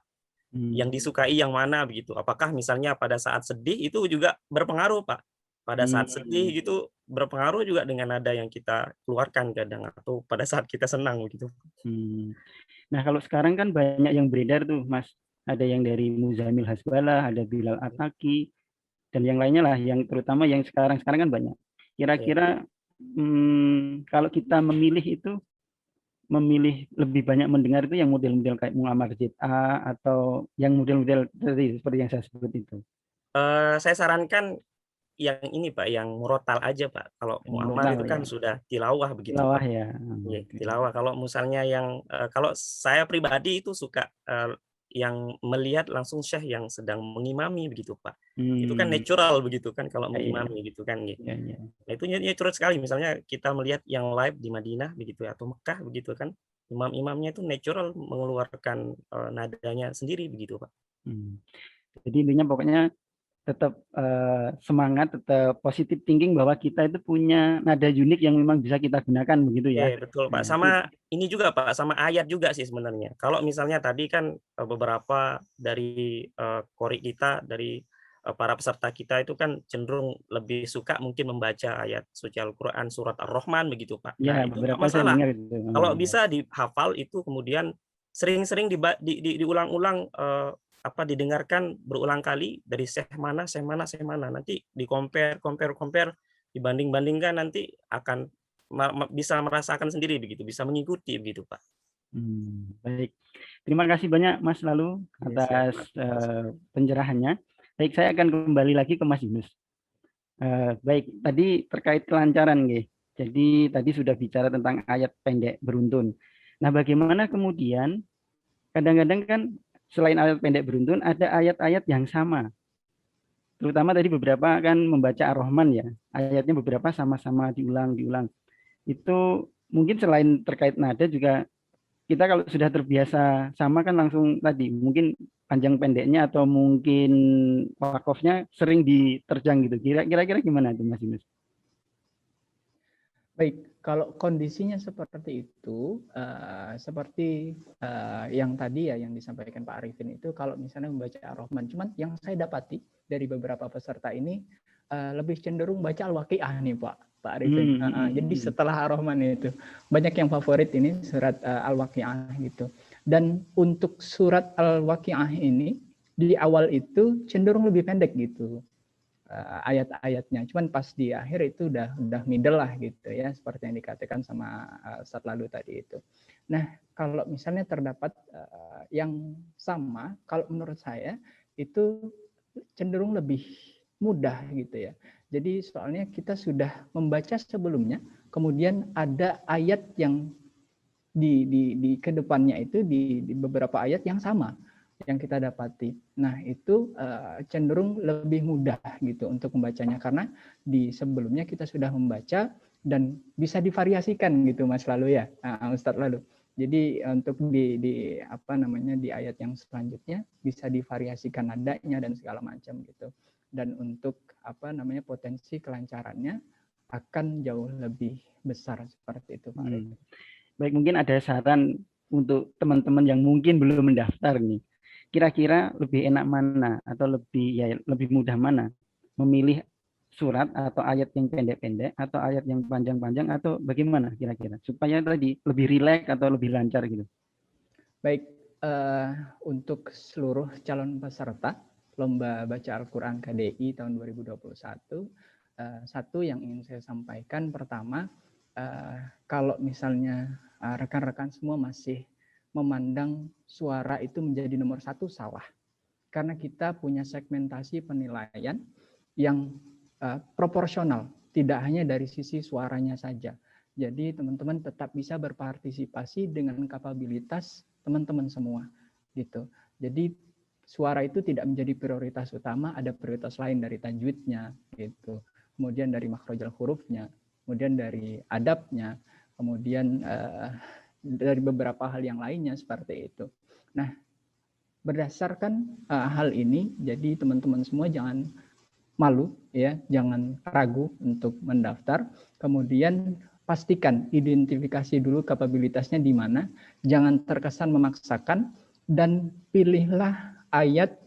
[SPEAKER 8] Yang disukai yang mana begitu. Apakah misalnya pada saat sedih itu juga berpengaruh, Pak. Pada saat sedih gitu berpengaruh juga dengan nada yang kita keluarkan kadang, atau pada saat kita senang begitu.
[SPEAKER 1] Nah, kalau sekarang kan banyak yang beredar tuh, Mas. Ada yang dari Muzamil Hasbalah, ada Bilal Ataki, dan yang lainnya lah, yang terutama yang sekarang kan banyak. Kira-kira kalau kita memilih lebih banyak mendengar itu yang model-model kayak Muammar ZA atau yang model-model seperti yang saya sebut itu?
[SPEAKER 8] Saya sarankan yang ini, Pak, yang murotal aja, Pak. Kalau Muammar itu kan sudah tilawah begitu,
[SPEAKER 1] Tilawah
[SPEAKER 8] Pak.
[SPEAKER 1] ya.
[SPEAKER 8] Iya, tilawah. Kalau misalnya yang kalau saya pribadi itu suka yang melihat langsung syekh yang sedang mengimami begitu, Pak. Itu kan natural begitu kan kalau mengimami gitu kan. Nah, itu natural sekali. Misalnya kita melihat yang live di Madinah begitu atau Mekah begitu kan, imam-imamnya itu natural mengeluarkan nadanya sendiri begitu, Pak.
[SPEAKER 1] Jadi intinya pokoknya tetap semangat, tetap positive thinking bahwa kita itu punya nada unik yang memang bisa kita gunakan begitu ya.
[SPEAKER 8] Betul, Pak. Sama ini juga, Pak, sama ayat juga sih sebenarnya. Kalau misalnya tadi kan beberapa dari qori kita, dari para peserta kita itu kan cenderung lebih suka mungkin membaca ayat suci Al-Quran surat Ar-Rahman begitu, Pak.
[SPEAKER 1] Ya,
[SPEAKER 8] Nah, itu
[SPEAKER 1] beberapa
[SPEAKER 8] nggak
[SPEAKER 1] saya
[SPEAKER 8] masalah.
[SPEAKER 1] dengar itu.
[SPEAKER 8] Kalau bisa dihafal itu kemudian sering-sering diulang-ulang didengarkan berulang kali dari syekh mana. Nanti di-compare, dibanding-bandingkan nanti akan bisa merasakan sendiri begitu, bisa mengikuti begitu, Pak.
[SPEAKER 1] Baik. Terima kasih banyak Mas Lalu atas pencerahannya. Baik, saya akan kembali lagi ke Mas Yunus. Baik, tadi terkait kelancaran, nggih. Jadi tadi sudah bicara tentang ayat pendek beruntun. Nah, bagaimana kemudian kadang-kadang kan selain ayat pendek beruntun ada ayat-ayat yang sama. Terutama tadi beberapa kan membaca Ar-Rahman ya. Ayatnya beberapa sama-sama diulang. Itu mungkin selain terkait nada juga kita kalau sudah terbiasa sama kan langsung tadi mungkin panjang pendeknya atau mungkin wakofnya sering diterjang gitu. Kira-kira gimana itu Mas Yunus?
[SPEAKER 9] Baik, kalau kondisinya seperti itu, seperti yang tadi ya yang disampaikan Pak Arifin itu, kalau misalnya membaca Ar-Rahman, cuman yang saya dapati dari beberapa peserta ini lebih cenderung baca Al-Waqi'ah nih Pak Arifin. Jadi setelah Ar-Rahman itu banyak yang favorit ini surat Al-Waqi'ah gitu. Dan untuk surat Al-Waqi'ah ini di awal itu cenderung lebih pendek gitu ayat-ayatnya. Cuman pas di akhir itu udah middle lah gitu ya, seperti yang dikatakan sama Ustadz Lalu tadi itu. Nah, kalau misalnya terdapat yang sama, kalau menurut saya itu cenderung lebih mudah gitu ya. Jadi soalnya kita sudah membaca sebelumnya, kemudian ada ayat yang di kedepannya itu di beberapa ayat yang sama yang kita dapati. Nah, itu cenderung lebih mudah gitu untuk membacanya karena di sebelumnya kita sudah membaca dan bisa divariasikan gitu Mas Lalu ya, Ustadz Lalu. Jadi untuk di ayat yang selanjutnya bisa divariasikan nadanya dan segala macam gitu. Dan untuk potensi kelancarannya akan jauh lebih besar seperti itu Pak Arif.
[SPEAKER 1] Baik, mungkin ada saran untuk teman-teman yang mungkin belum mendaftar nih. Kira-kira lebih enak mana atau lebih mudah mana memilih surat atau ayat yang pendek-pendek atau ayat yang panjang-panjang atau bagaimana kira-kira supaya tadi lebih rileks atau lebih lancar gitu.
[SPEAKER 9] Baik, untuk seluruh calon peserta Lomba Baca Al-Quran KDI tahun 2021, satu yang ingin saya sampaikan pertama, kalau misalnya rekan-rekan semua masih memandang suara itu menjadi nomor satu, salah. Karena kita punya segmentasi penilaian yang proporsional, tidak hanya dari sisi suaranya saja. Jadi teman-teman tetap bisa berpartisipasi dengan kapabilitas teman-teman semua. gitu. Jadi suara itu tidak menjadi prioritas utama, ada prioritas lain dari tajwidnya gitu. Kemudian dari makhrajal hurufnya, kemudian dari adabnya, kemudian dari beberapa hal yang lainnya seperti itu. Nah, berdasarkan hal ini, jadi teman-teman semua jangan malu ya, jangan ragu untuk mendaftar. Kemudian pastikan identifikasi dulu kapabilitasnya di mana, jangan terkesan memaksakan, dan pilihlah ayat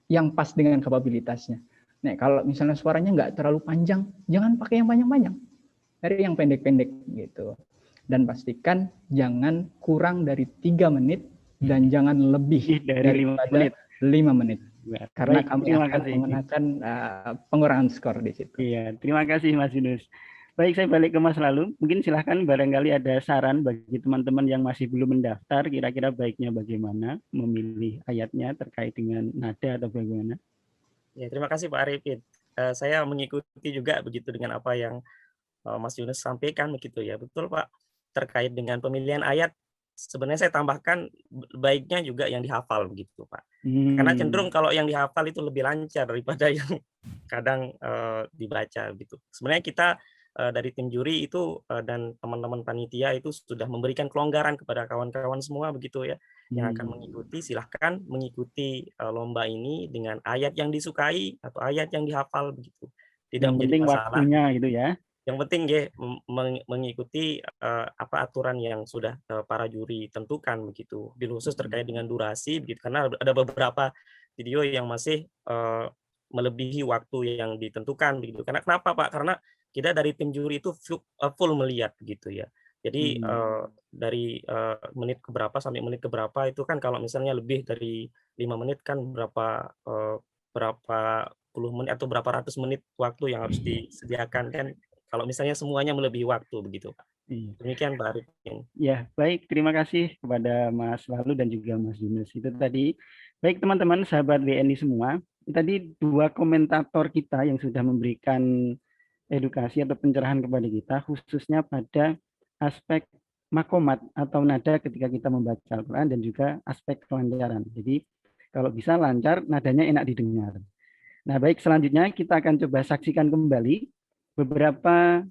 [SPEAKER 9] yang pas dengan kapabilitasnya. Nah, kalau misalnya suaranya nggak terlalu panjang, jangan pakai yang panjang-panjang, dari yang pendek-pendek gitu. Dan pastikan jangan kurang dari 3 menit dan jangan lebih
[SPEAKER 1] dari 5 menit.
[SPEAKER 9] 5 menit. Karena
[SPEAKER 1] Baik,
[SPEAKER 9] kami
[SPEAKER 1] terima
[SPEAKER 9] akan
[SPEAKER 1] kasih.
[SPEAKER 9] mengenakan pengurangan skor di situ.
[SPEAKER 1] Iya, terima kasih Mas Yunus. Baik, saya balik ke Mas Lalu. Mungkin silahkan barangkali ada saran bagi teman-teman yang masih belum mendaftar, kira-kira baiknya bagaimana memilih ayatnya terkait dengan nada atau bagaimana?
[SPEAKER 8] Ya, terima kasih Pak Arifin. Saya mengikuti juga begitu dengan apa yang Mas Yunus sampaikan begitu ya. Betul Pak, terkait dengan pemilihan ayat, sebenarnya saya tambahkan baiknya juga yang dihafal begitu Pak. Karena cenderung kalau yang dihafal itu lebih lancar daripada yang kadang dibaca gitu. Sebenarnya kita dari tim juri itu dan teman-teman panitia itu sudah memberikan kelonggaran kepada kawan-kawan semua begitu ya, yang akan mengikuti, silahkan mengikuti lomba ini dengan ayat yang disukai atau ayat yang dihafal begitu. Tidak
[SPEAKER 1] Yang
[SPEAKER 8] menjadi
[SPEAKER 1] penting
[SPEAKER 8] masalah.
[SPEAKER 1] waktunya gitu ya.
[SPEAKER 8] Yang penting ya mengikuti apa aturan yang sudah para juri tentukan begitu. Khusus terkait dengan durasi begitu, karena ada beberapa video yang masih melebihi waktu yang ditentukan begitu. Karena kenapa Pak? Karena kita dari tim juri itu full melihat begitu ya. Jadi dari menit keberapa sampai menit keberapa itu kan kalau misalnya lebih dari 5 menit kan berapa puluh menit atau berapa ratus menit waktu yang harus disediakan kan. Kalau misalnya semuanya melebihi waktu begitu Pak. Demikian Pak Arifin.
[SPEAKER 1] Ya, baik. Terima kasih kepada Mas Lalu dan juga Mas Yunus. Itu tadi. Baik teman-teman, sahabat WNI semua. Tadi 2 komentator kita yang sudah memberikan edukasi atau pencerahan kepada kita, khususnya pada aspek makomat atau nada ketika kita membaca Al-Quran dan juga aspek kelancaran. Jadi kalau bisa lancar, nadanya enak didengar. Nah, baik, selanjutnya kita akan coba saksikan kembali beberapa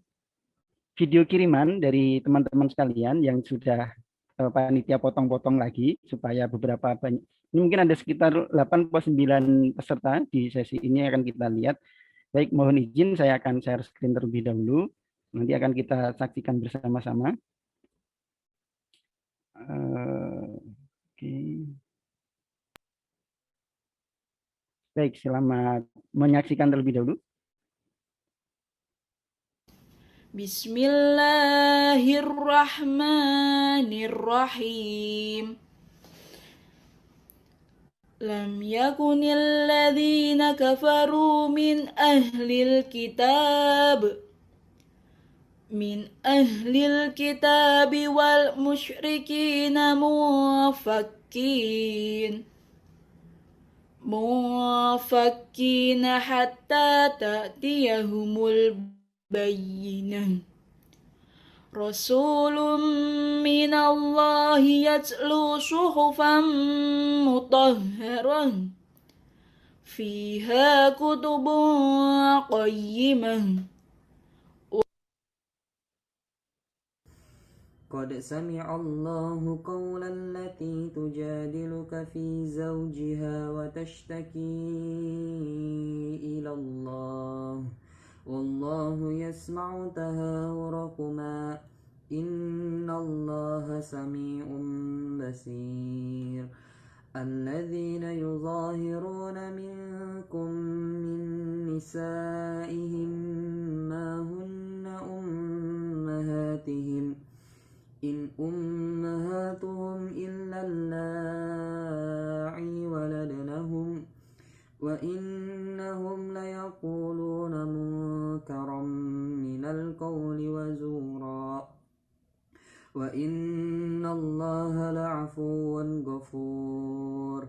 [SPEAKER 1] video kiriman dari teman-teman sekalian yang sudah panitia potong-potong lagi supaya beberapa banyak. Ini mungkin ada sekitar 8 atau 9 peserta di sesi ini akan kita lihat. Baik, mohon izin saya akan share screen terlebih dahulu. Nanti akan kita saksikan bersama-sama. Oke. Baik, selamat menyaksikan terlebih dahulu.
[SPEAKER 7] Bismillahirrahmanirrahim. Lam yakunil ladzina kafaru min ahlil kitab wal musyrikina mufakkina hatta ta'tiyahumul bayyinah. Rasulun minallahi yatlu suhufan mutahharah fiha kutubun qayyimah.
[SPEAKER 3] قد سمع الله قول التي تجادلك في زوجها وتشتكي إلى الله والله يسمع تهاوركما إن الله سميع بصير الذين يظاهرون منكم من نسائهم ما هن أمهاتهم إن أمهاتهم إلا اللائي ولدنهم وإنهم ليقولون منكرا من القول وزورا وإن الله لعفو غفور.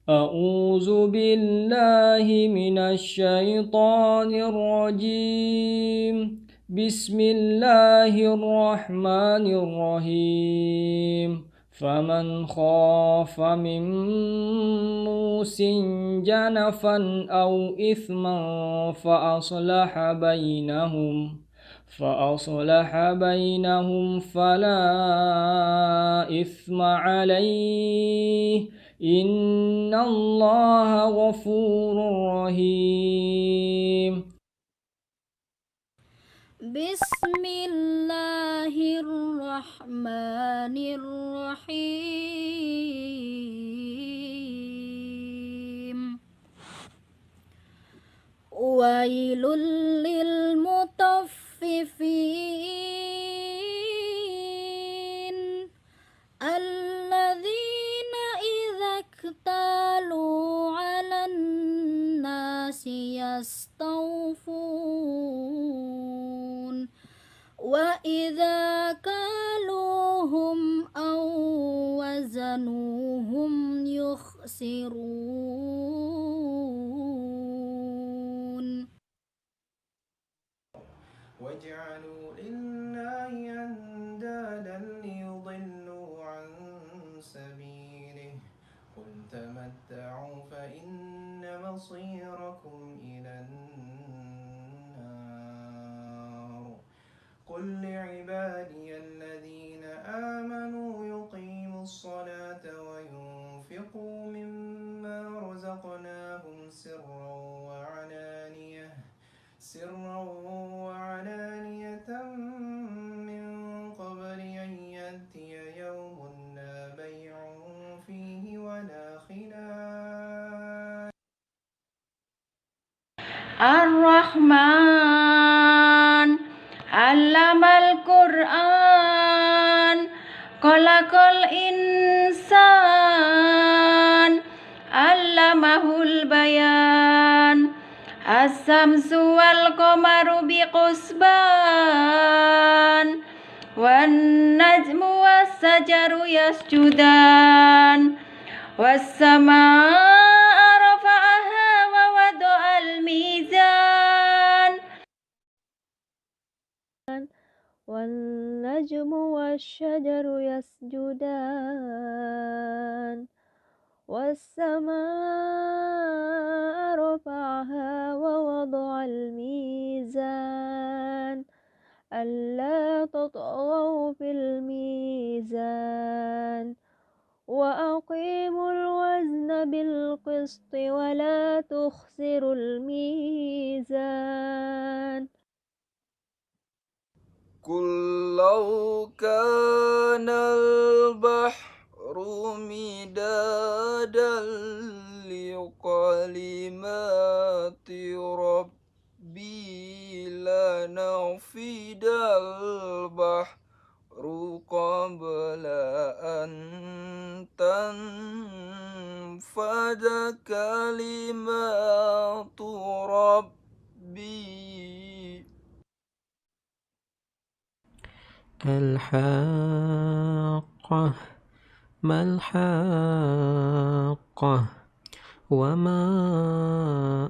[SPEAKER 3] أعوذ بالله من الشيطان الرجيم. بسم الله الرحمن الرحيم. فمن خاف من موص جنفا أو إثما فأصلح بينهم فلا إثم عليه إن الله غفور رحيم.
[SPEAKER 4] بسم الله الرحمن الرحيم ويل للمطففين الذين إذا اكتالوا على الناس يستوفون وإذا كالوهم أو وزنوهم يخسرون
[SPEAKER 10] وجعلوا لله أندادا ليضلوا عن سبيله قل تمتعوا فإن مصيركم إلى النار قل لعبادي الذين آمنوا يقيموا الصلاة وينفقوا مما رزقناهم سرا وعلانية من قبل أن يأتي يوم لا بيع فيه ولا خلال.
[SPEAKER 7] الرحمن علم القرآن خلق الإنسان علمه البيان الشمس والقمر بحسبان والنجم والشجر يسجدان والسماء رفعها ووضع الميزان
[SPEAKER 11] والنجم والشجر يسجدان والسماء رفعها ووضع الميزان ألا تطغوا في الميزان وأقيموا الوزن بالقسط ولا تخسروا الميزان.
[SPEAKER 12] قل لو كان البحر مدادا لكلمات ربي لنفد البحر قبل أن تنفد كلمات ربي.
[SPEAKER 13] الحاقة ما الحاقة وما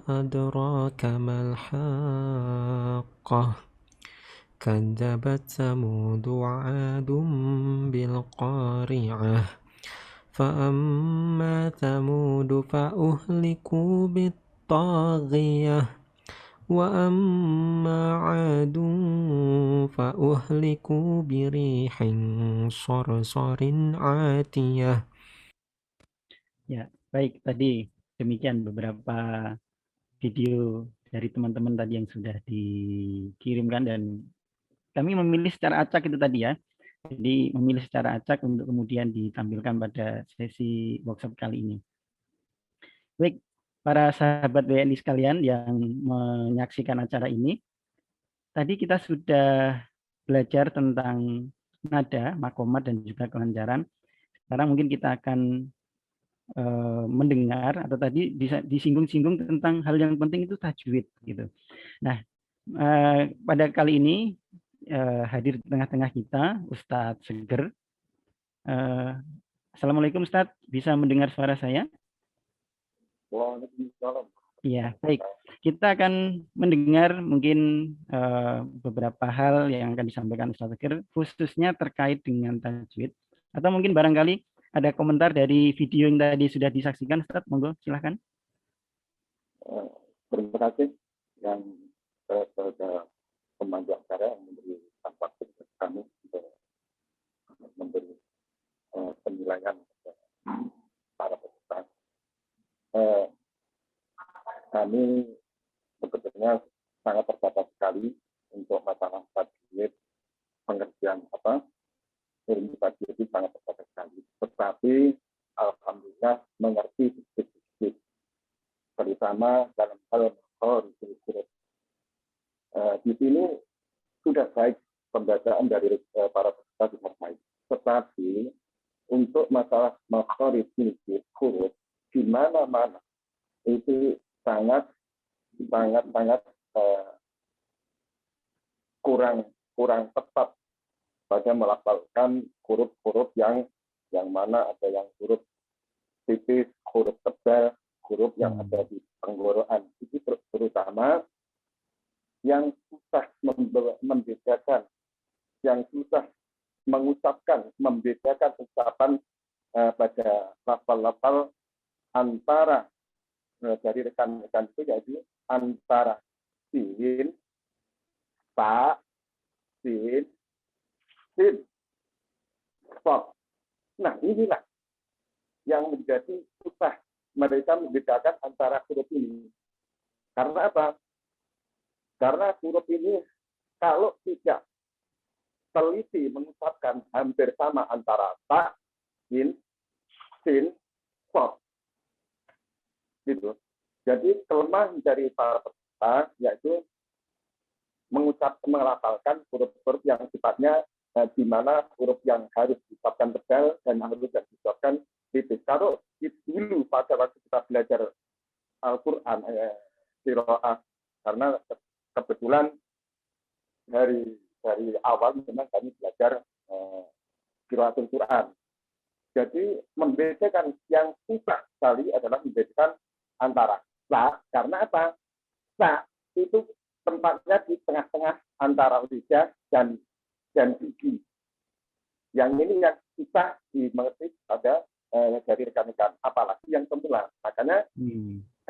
[SPEAKER 13] أدراك ما الحاقة كذبت ثمود وعاد بالقارعة فأما ثمود فأهلكوا بالطاغية وأما عاد فأهلكوا بريح صرصر عاتية.
[SPEAKER 1] Ya, baik, tadi demikian beberapa video dari teman-teman tadi yang sudah dikirimkan dan kami memilih secara acak itu tadi ya. Jadi memilih secara acak untuk kemudian ditampilkan pada sesi workshop kali ini. Baik, para sahabat WNI sekalian yang menyaksikan acara ini, tadi kita sudah belajar tentang nada, makomat, dan juga kelancaran. Sekarang mungkin kita akan mendengar atau tadi disinggung-singgung tentang hal yang penting itu tajwid gitu. Nah, pada kali ini hadir di tengah-tengah kita Ustadz Seger. Assalamualaikum Ustadz, bisa mendengar suara saya?
[SPEAKER 14] Waalaikumsalam.
[SPEAKER 1] Iya, baik. Kita akan mendengar mungkin beberapa hal yang akan disampaikan Ustadz Seger, khususnya terkait dengan tajwid. Atau mungkin barangkali ada komentar dari video yang tadi sudah disaksikan, Ustaz, monggo silahkan.
[SPEAKER 14] Terima kasih yang kepada pembantu acara yang memberi waktu kami untuk memberi penilaian para peserta. Kami sebetulnya sangat terbatas sekali untuk masalah tajwid, pengertian ilmu tajwid itu sangat terbatas sekali. Tetapi alhamdulillah mengerti sedikit-sedikit, terutama dalam hal huruf. Di sini sudah baik pembacaan dari para peserta sudah baik. Tetapi untuk masalah makhraj huruf di mana-mana itu sangat kurang tepat pada melafalkan huruf-huruf yang mana ada yang huruf tipis, huruf tebal, huruf yang ada di tenggorokan. Itu terutama yang susah membedakan, yang susah mengucapkan, membedakan ucapan pada lafal-lafal antara dari rekan-rekan itu, yaitu antara sin, ta, sin, stop. Nah, inilah yang menjadi susah mereka membedakan antara huruf ini. Karena apa? Karena huruf ini kalau tidak teliti mengucapkan hampir sama antara ta, sin, stop. Gitu. Jadi kelemahan dari para peserta yaitu melafalkan huruf-huruf yang sifatnya di mana huruf yang harus diucapkan tebal dan harus diucapkan tipis. Kalau dulu pada waktu kita belajar Al-Quran, qiraah, karena kebetulan dari awal memang kami belajar qiraatul Quran. Jadi membedakan yang susah sekali adalah membedakan antara sa, karena apa? Sa itu tempatnya di tengah-tengah antara lidah dan gigi. Yang ini yang susah dimengerti pada dari rekan-rekan, apalagi yang pemula. Makanya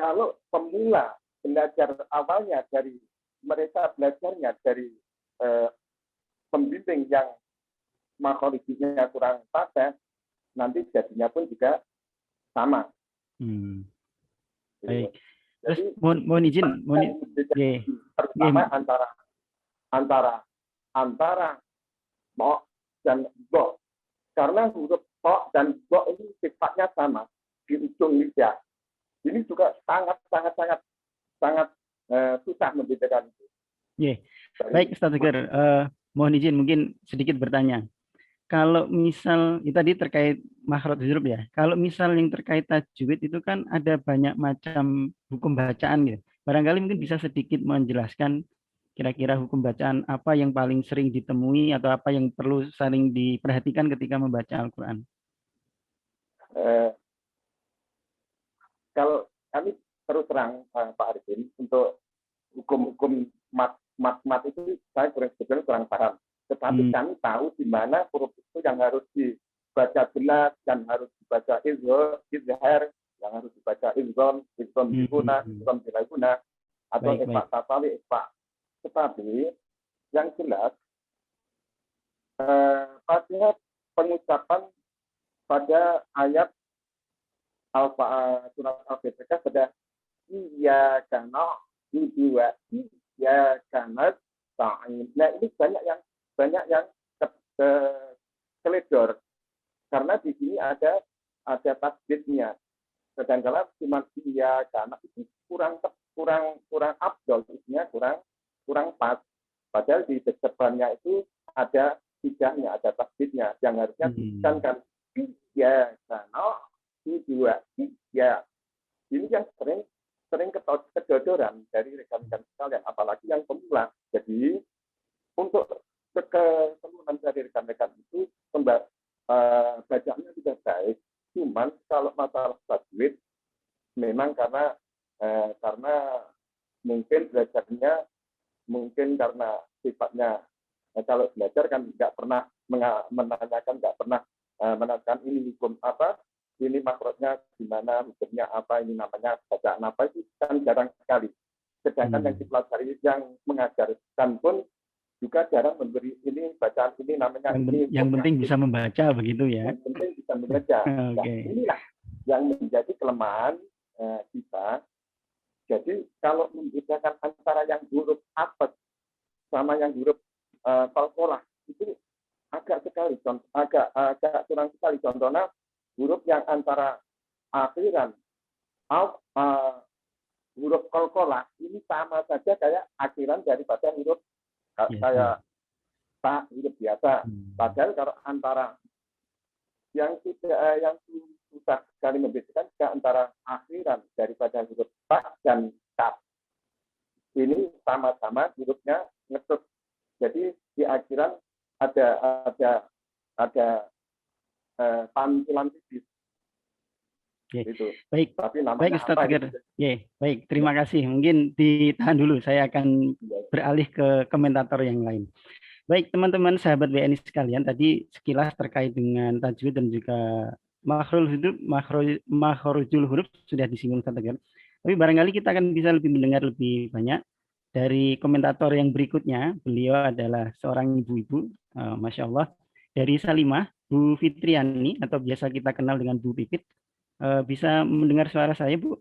[SPEAKER 14] kalau pemula belajar awalnya dari mereka belajarnya dari pembimbing yang makhrajnya kurang pas, nanti jadinya pun juga sama.
[SPEAKER 1] Baik. Terus mohon izin,
[SPEAKER 14] terutama antara bo dan bo, karena huruf bo dan bo ini sifatnya sama di ujung lidah. Ini juga sangat susah membedakan itu.
[SPEAKER 1] Baik, Ustaz Tegar, mohon izin mungkin sedikit bertanya. Kalau misal itu tadi terkait makhraj huruf ya. Kalau misal yang terkait tajwid itu kan ada banyak macam hukum bacaan gitu. Barangkali mungkin bisa sedikit menjelaskan kira-kira hukum bacaan apa yang paling sering ditemui atau apa yang perlu sering diperhatikan ketika membaca Al-Quran.
[SPEAKER 14] Kalau kami terus terang Pak Arifin, untuk hukum-hukum mat itu saya kurang paham. Tetapi kami tahu di mana huruf itu yang harus dibaca jelas, yang harus dibaca izhar, yang harus dibaca izon biguna, izon bilaguna, atau ikhfa tatali ikhfa. Tetapi yang jelas pada pengucapan pada ayat surat Al-Fatihah pada iyyaka na'budu wa iyyaka nasta'in. Nah, ini banyak yang keledor karena di sini ada tasdidnya. Sedangkan cuma iya karena itu kurang afdol, isinya kurang pas. Padahal di depannya itu ada tidaknya, ada tasdidnya yang harusnya ditekankan iya karena dua iya. Ini yang sering kedodoran dari rekan-rekan sekalian, apalagi yang pemula. Jadi untuk keseluruhan dari rekan-rekan itu bacaannya sudah baik, cuman kalau masalah tajwid memang karena mungkin belajarnya karena sifatnya kalau belajar kan nggak pernah menanyakan, nggak pernah menentukan ini hukum apa, ini makrotnya gimana, hukumnya apa, ini namanya bacaan apa, itu kan jarang sekali. Sedangkan yang dipelajari, yang mengajarkan pun juga jarang memberi ini bacaan ini namanya
[SPEAKER 1] yang penting bisa membaca begitu ya.
[SPEAKER 14] Yang penting bisa membaca. Nah, inilah yang menjadi kelemahan kita. Jadi kalau membedakan antara yang huruf apet sama yang huruf qalqalah itu agak kurang sekali. Contohnya huruf yang antara akhiran huruf qalqalah ini sama saja kayak akhiran daripada huruf kayak ta, huruf biasa. Padahal kalau antara yang susah sekali membedakan juga antara akhiran daripada huruf ta dan kaf. Ini sama-sama hurufnya ngetut. Jadi di akhiran ada pantulan tipis. Gitu.
[SPEAKER 1] Baik,
[SPEAKER 14] tapi
[SPEAKER 1] baik Ustaz Tegar.
[SPEAKER 14] Gitu?
[SPEAKER 1] Baik, terima kasih. Mungkin ditahan dulu, saya akan beralih ke komentator yang lain. Baik, teman-teman sahabat WNI sekalian, tadi sekilas terkait dengan tajwid dan juga makhrajul huruf sudah disinggung Ustaz Tegar. Tapi barangkali kita akan bisa lebih mendengar lebih banyak dari komentator yang berikutnya. Beliau adalah seorang ibu-ibu, Masya Allah, dari Salimah, Bu Fitriani, atau biasa kita kenal dengan Bu Pipit. Bisa mendengar suara saya, Bu?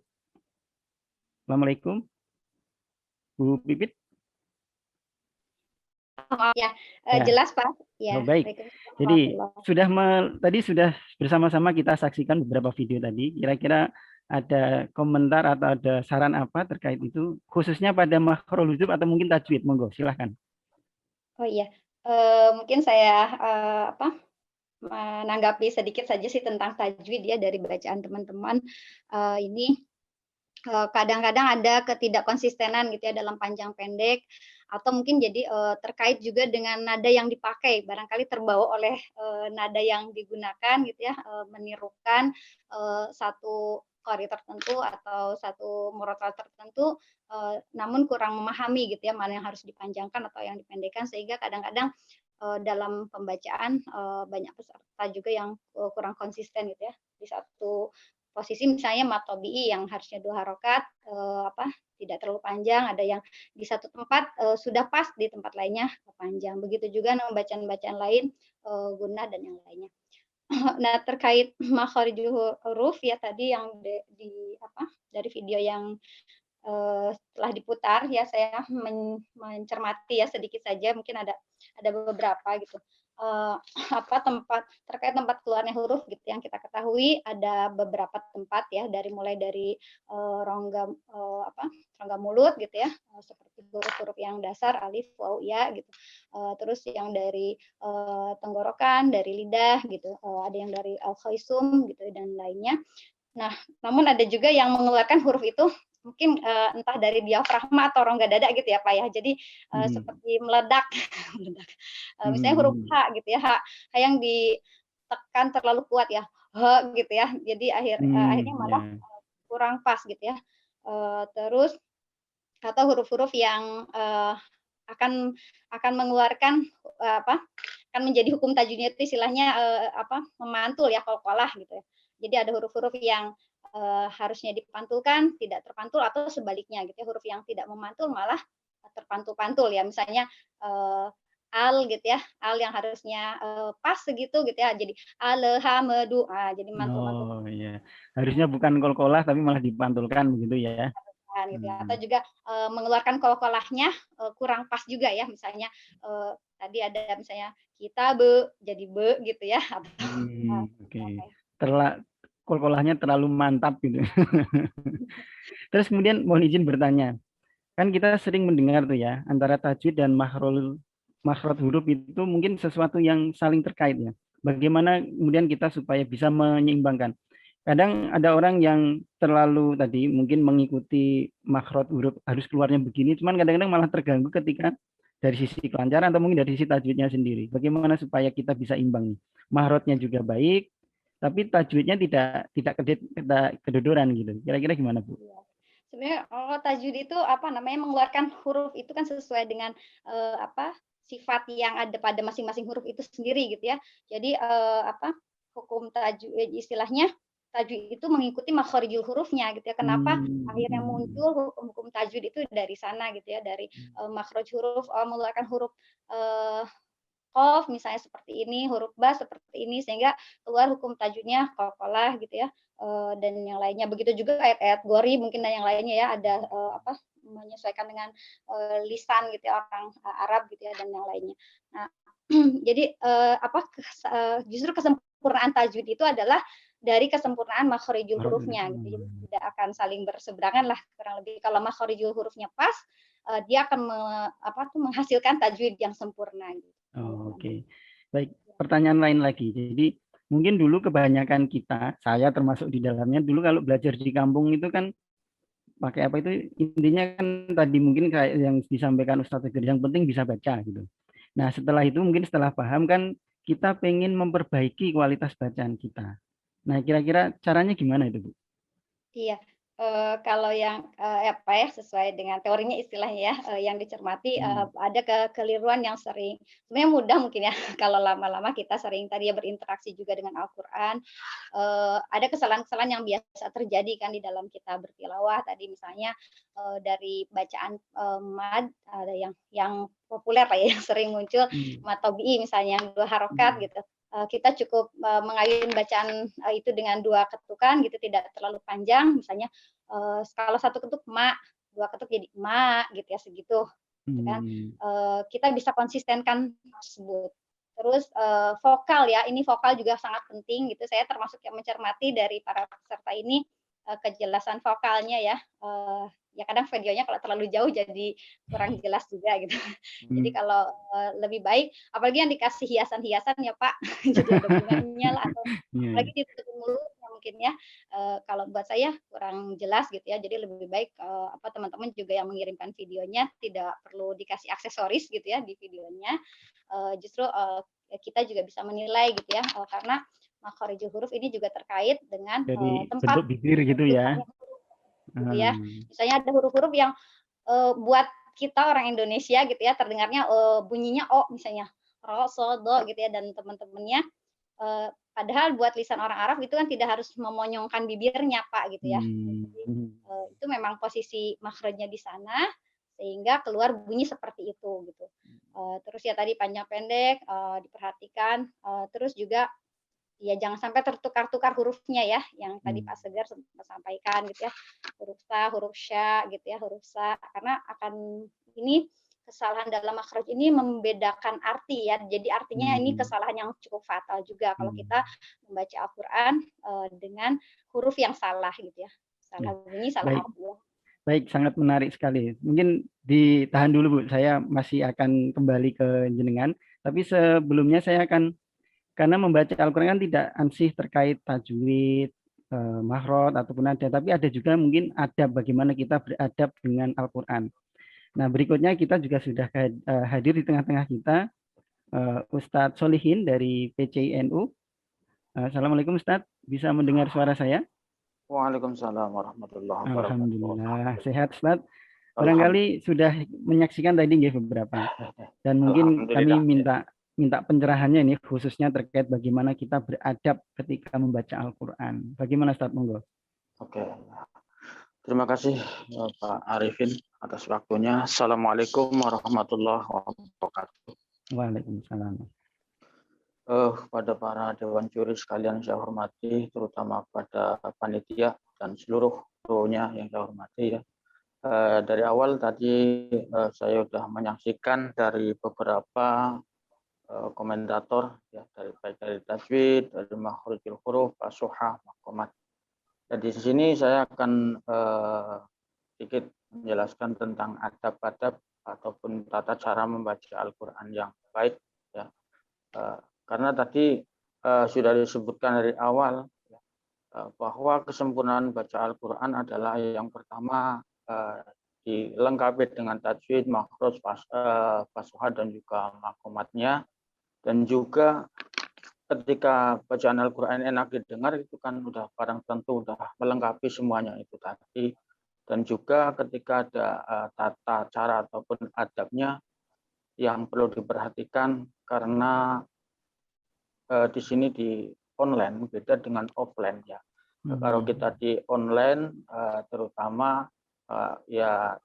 [SPEAKER 1] Assalamualaikum, Bu Pipit.
[SPEAKER 7] Ya, jelas Pak. Ya,
[SPEAKER 1] baik. Jadi tadi sudah bersama-sama kita saksikan beberapa video tadi. Kira-kira ada komentar atau ada saran apa terkait itu, khususnya pada makhrajul huruf atau mungkin tajwid? Monggo, silahkan.
[SPEAKER 7] Oh iya, mungkin saya menanggapi sedikit saja sih tentang tajwid ya dari bacaan teman-teman. Ini kadang-kadang ada ketidakkonsistenan gitu ya dalam panjang pendek, atau mungkin jadi terkait juga dengan nada yang dipakai, barangkali terbawa oleh nada yang digunakan gitu ya, menirukan satu qari tertentu atau satu murotal tertentu, namun kurang memahami gitu ya mana yang harus dipanjangkan atau yang dipendekkan, sehingga kadang-kadang dalam pembacaan banyak peserta juga yang kurang konsisten gitu ya. Di satu posisi misalnya mat tabi'i yang harusnya 2 harokat tidak terlalu panjang, ada yang di satu tempat sudah pas, di tempat lainnya panjang. Begitu juga bacaan-bacaan lain, gunnah dan yang lainnya. Nah, terkait makharijul huruf ya tadi yang dari video yang setelah diputar ya, saya mencermati ya sedikit saja, mungkin ada beberapa gitu. Terkait tempat keluarnya huruf gitu yang kita ketahui ada beberapa tempat ya, mulai dari rongga mulut gitu ya, seperti huruf-huruf yang dasar alif, waw, ya gitu. Terus yang dari tenggorokan, dari lidah gitu, ada yang dari al-khaisum gitu dan lainnya. Nah, namun ada juga yang mengeluarkan huruf itu mungkin entah dari diafragma atau rongga dada gitu ya Pak ya. Jadi seperti meledak. Misalnya huruf H gitu ya, H yang ditekan terlalu kuat ya, H gitu ya. Jadi akhirnya malah kurang pas gitu ya. Terus atau huruf-huruf yang akan mengeluarkan akan menjadi hukum tajwidnya itu istilahnya memantul ya, qalqalah gitu ya. Jadi ada huruf-huruf yang harusnya dipantulkan tidak terpantul, atau sebaliknya gitu ya, huruf yang tidak memantul malah terpantul-pantul ya, misalnya al gitu ya, al yang harusnya pas segitu gitu ya, jadi alhamdu, jadi mantul-mantul.
[SPEAKER 1] Oh iya, harusnya bukan qalqalah tapi malah dipantulkan begitu ya.
[SPEAKER 7] Gitu ya. Atau juga mengeluarkan qalqalahnya kurang pas juga ya, misalnya tadi ada misalnya kita jadi be gitu ya.
[SPEAKER 1] Oke. Qalqalahnya terlalu mantap gitu. Terus kemudian mohon izin bertanya, kan kita sering mendengar tuh ya, antara tajwid dan makhraj huruf itu mungkin sesuatu yang saling terkait ya. Bagaimana kemudian kita supaya bisa menyeimbangkan? Kadang ada orang yang terlalu tadi mungkin mengikuti makhraj huruf harus keluarnya begini, cuman kadang-kadang malah terganggu ketika dari sisi kelancaran atau mungkin dari sisi tajwidnya sendiri. Bagaimana supaya kita bisa imbang? Makhrajnya juga baik, tapi tajwidnya tidak kedodoran gitu. Kira-kira gimana Bu?
[SPEAKER 7] Sebenarnya kalau tajwid itu mengeluarkan huruf itu kan sesuai dengan sifat yang ada pada masing-masing huruf itu sendiri gitu ya. Jadi hukum tajwid, istilahnya tajwid itu mengikuti makhorijul hurufnya gitu ya. Kenapa akhirnya muncul hukum-hukum tajwid itu dari sana gitu ya, dari makhraj huruf, mengeluarkan huruf qaf misalnya seperti ini, huruf ba seperti ini, sehingga keluar hukum tajwidnya qalqalah gitu ya, dan yang lainnya. Begitu juga ayat-ayat Ghori mungkin dan yang lainnya ya, ada menyesuaikan dengan lisan gitu ya, orang Arab gitu ya, dan yang lainnya. Nah, jadi justru kesempurnaan tajwid itu adalah dari kesempurnaan makhorijul hurufnya gitu. Jadi tidak akan saling berseberangan lah kurang lebih. Kalau makhorijul hurufnya pas, dia akan menghasilkan tajwid yang sempurna gitu.
[SPEAKER 1] Oke. Baik, pertanyaan lain lagi. Jadi mungkin dulu kebanyakan kita, saya termasuk di dalamnya, dulu kalau belajar di kampung itu kan pakai apa itu, intinya kan tadi mungkin kayak yang disampaikan Ustadz Tegar, yang penting bisa baca gitu. Nah setelah itu mungkin setelah paham kan kita pengen memperbaiki kualitas bacaan kita. Nah kira-kira caranya gimana itu Bu?
[SPEAKER 7] Iya, kalau yang sesuai dengan teorinya istilahnya ya, yang dicermati ada kekeliruan yang sering, sebenarnya mudah mungkin ya kalau lama-lama kita sering tadi ya berinteraksi juga dengan Al-Qur'an, ada kesalahan-kesalahan yang biasa terjadi kan di dalam kita bertilawah tadi misalnya dari bacaan mad, ada yang populer lah ya, yang sering muncul mad tabi'i misalnya yang 2 harokat gitu. Kita cukup mengayun bacaan itu dengan 2 ketukan gitu, tidak terlalu panjang, misalnya kalau 1 ketuk ma, 2 ketuk jadi ma gitu ya, segitu gitu kan. Kita bisa konsistenkan tersebut. Terus vokal ya, ini vokal juga sangat penting gitu. Saya termasuk yang mencermati dari para peserta ini kejelasan vokalnya ya. Ya kadang videonya kalau terlalu jauh jadi kurang jelas juga gitu. Jadi kalau lebih baik, apalagi yang dikasih hiasan-hiasan ya Pak, jadi ada bunganya lah, atau apalagi ditutupin mulutnya mungkin ya. Kalau buat saya kurang jelas gitu ya. Jadi lebih baik teman-teman juga yang mengirimkan videonya tidak perlu dikasih aksesoris gitu ya di videonya. Justru kita juga bisa menilai gitu ya, karena makhorijul huruf ini juga terkait dengan tempat
[SPEAKER 1] bentuk bibir gitu ya.
[SPEAKER 7] Gitu ya. Misalnya ada huruf-huruf yang buat kita orang Indonesia gitu ya terdengarnya bunyinya o misalnya ro, so, do gitu ya, dan teman-temannya padahal buat lisan orang Arab itu kan tidak harus memonyongkan bibirnya Pak gitu ya. Jadi, itu memang posisi makhrajnya di sana sehingga keluar bunyi seperti itu gitu. Terus ya tadi panjang pendek diperhatikan, terus juga ya jangan sampai tertukar-tukar hurufnya ya, yang tadi Pak Segar sempat sampaikan gitu ya, huruf sa, huruf sya gitu ya, huruf sa, karena akan ini kesalahan dalam makhraj ini membedakan arti ya, jadi artinya ini kesalahan yang cukup fatal juga kalau kita membaca Al-Quran dengan huruf yang salah gitu ya, salah bunyi, salah arti ya.
[SPEAKER 1] Baik, sangat menarik sekali. Mungkin ditahan dulu Bu, saya masih akan kembali ke jenengan, tapi sebelumnya saya akan, karena membaca Al-Quran kan tidak ansih terkait tajwid, makhraj ataupun nada, tapi ada juga mungkin adab bagaimana kita beradab dengan Al-Quran. Nah berikutnya kita juga sudah hadir di tengah-tengah kita Ustadz Solihin dari PCINU. Assalamualaikum Ustadz, bisa mendengar suara saya?
[SPEAKER 15] Waalaikumsalam warahmatullahi wabarakatuh.
[SPEAKER 1] Alhamdulillah, sehat Ustadz. Barangkali sudah menyaksikan tadi beberapa, dan mungkin kami minta pencerahannya ini khususnya terkait bagaimana kita beradab ketika membaca Al-Quran. Bagaimana Ustadz, monggo?
[SPEAKER 15] Oke, terima kasih Pak Arifin atas waktunya. Assalamualaikum warahmatullahi wabarakatuh.
[SPEAKER 1] Waalaikumsalam.
[SPEAKER 15] Kepada para dewan juri sekalian saya hormati, terutama pada panitia dan seluruh krunya yang saya hormati ya. Dari awal tadi saya sudah menyaksikan dari beberapa komentator ya, baik dari tajwid, dari makhorijul huruf, fasuhah, maqamat. Dan di sini saya akan sedikit menjelaskan tentang adab-adab ataupun tata cara membaca Al-Quran yang baik ya. Karena tadi sudah disebutkan dari awal ya, bahwa kesempurnaan baca Al-Quran adalah yang pertama dilengkapi dengan tajwid, makhraj, fasuhah dan juga maqamatnya. Dan juga ketika bacaan Al-Quran enak didengar itu kan udah barang tentu udah melengkapi semuanya itu tadi. Dan juga ketika ada tata cara ataupun adabnya yang perlu diperhatikan, karena di sini online beda dengan offline ya. Kalau kita di online terutama ya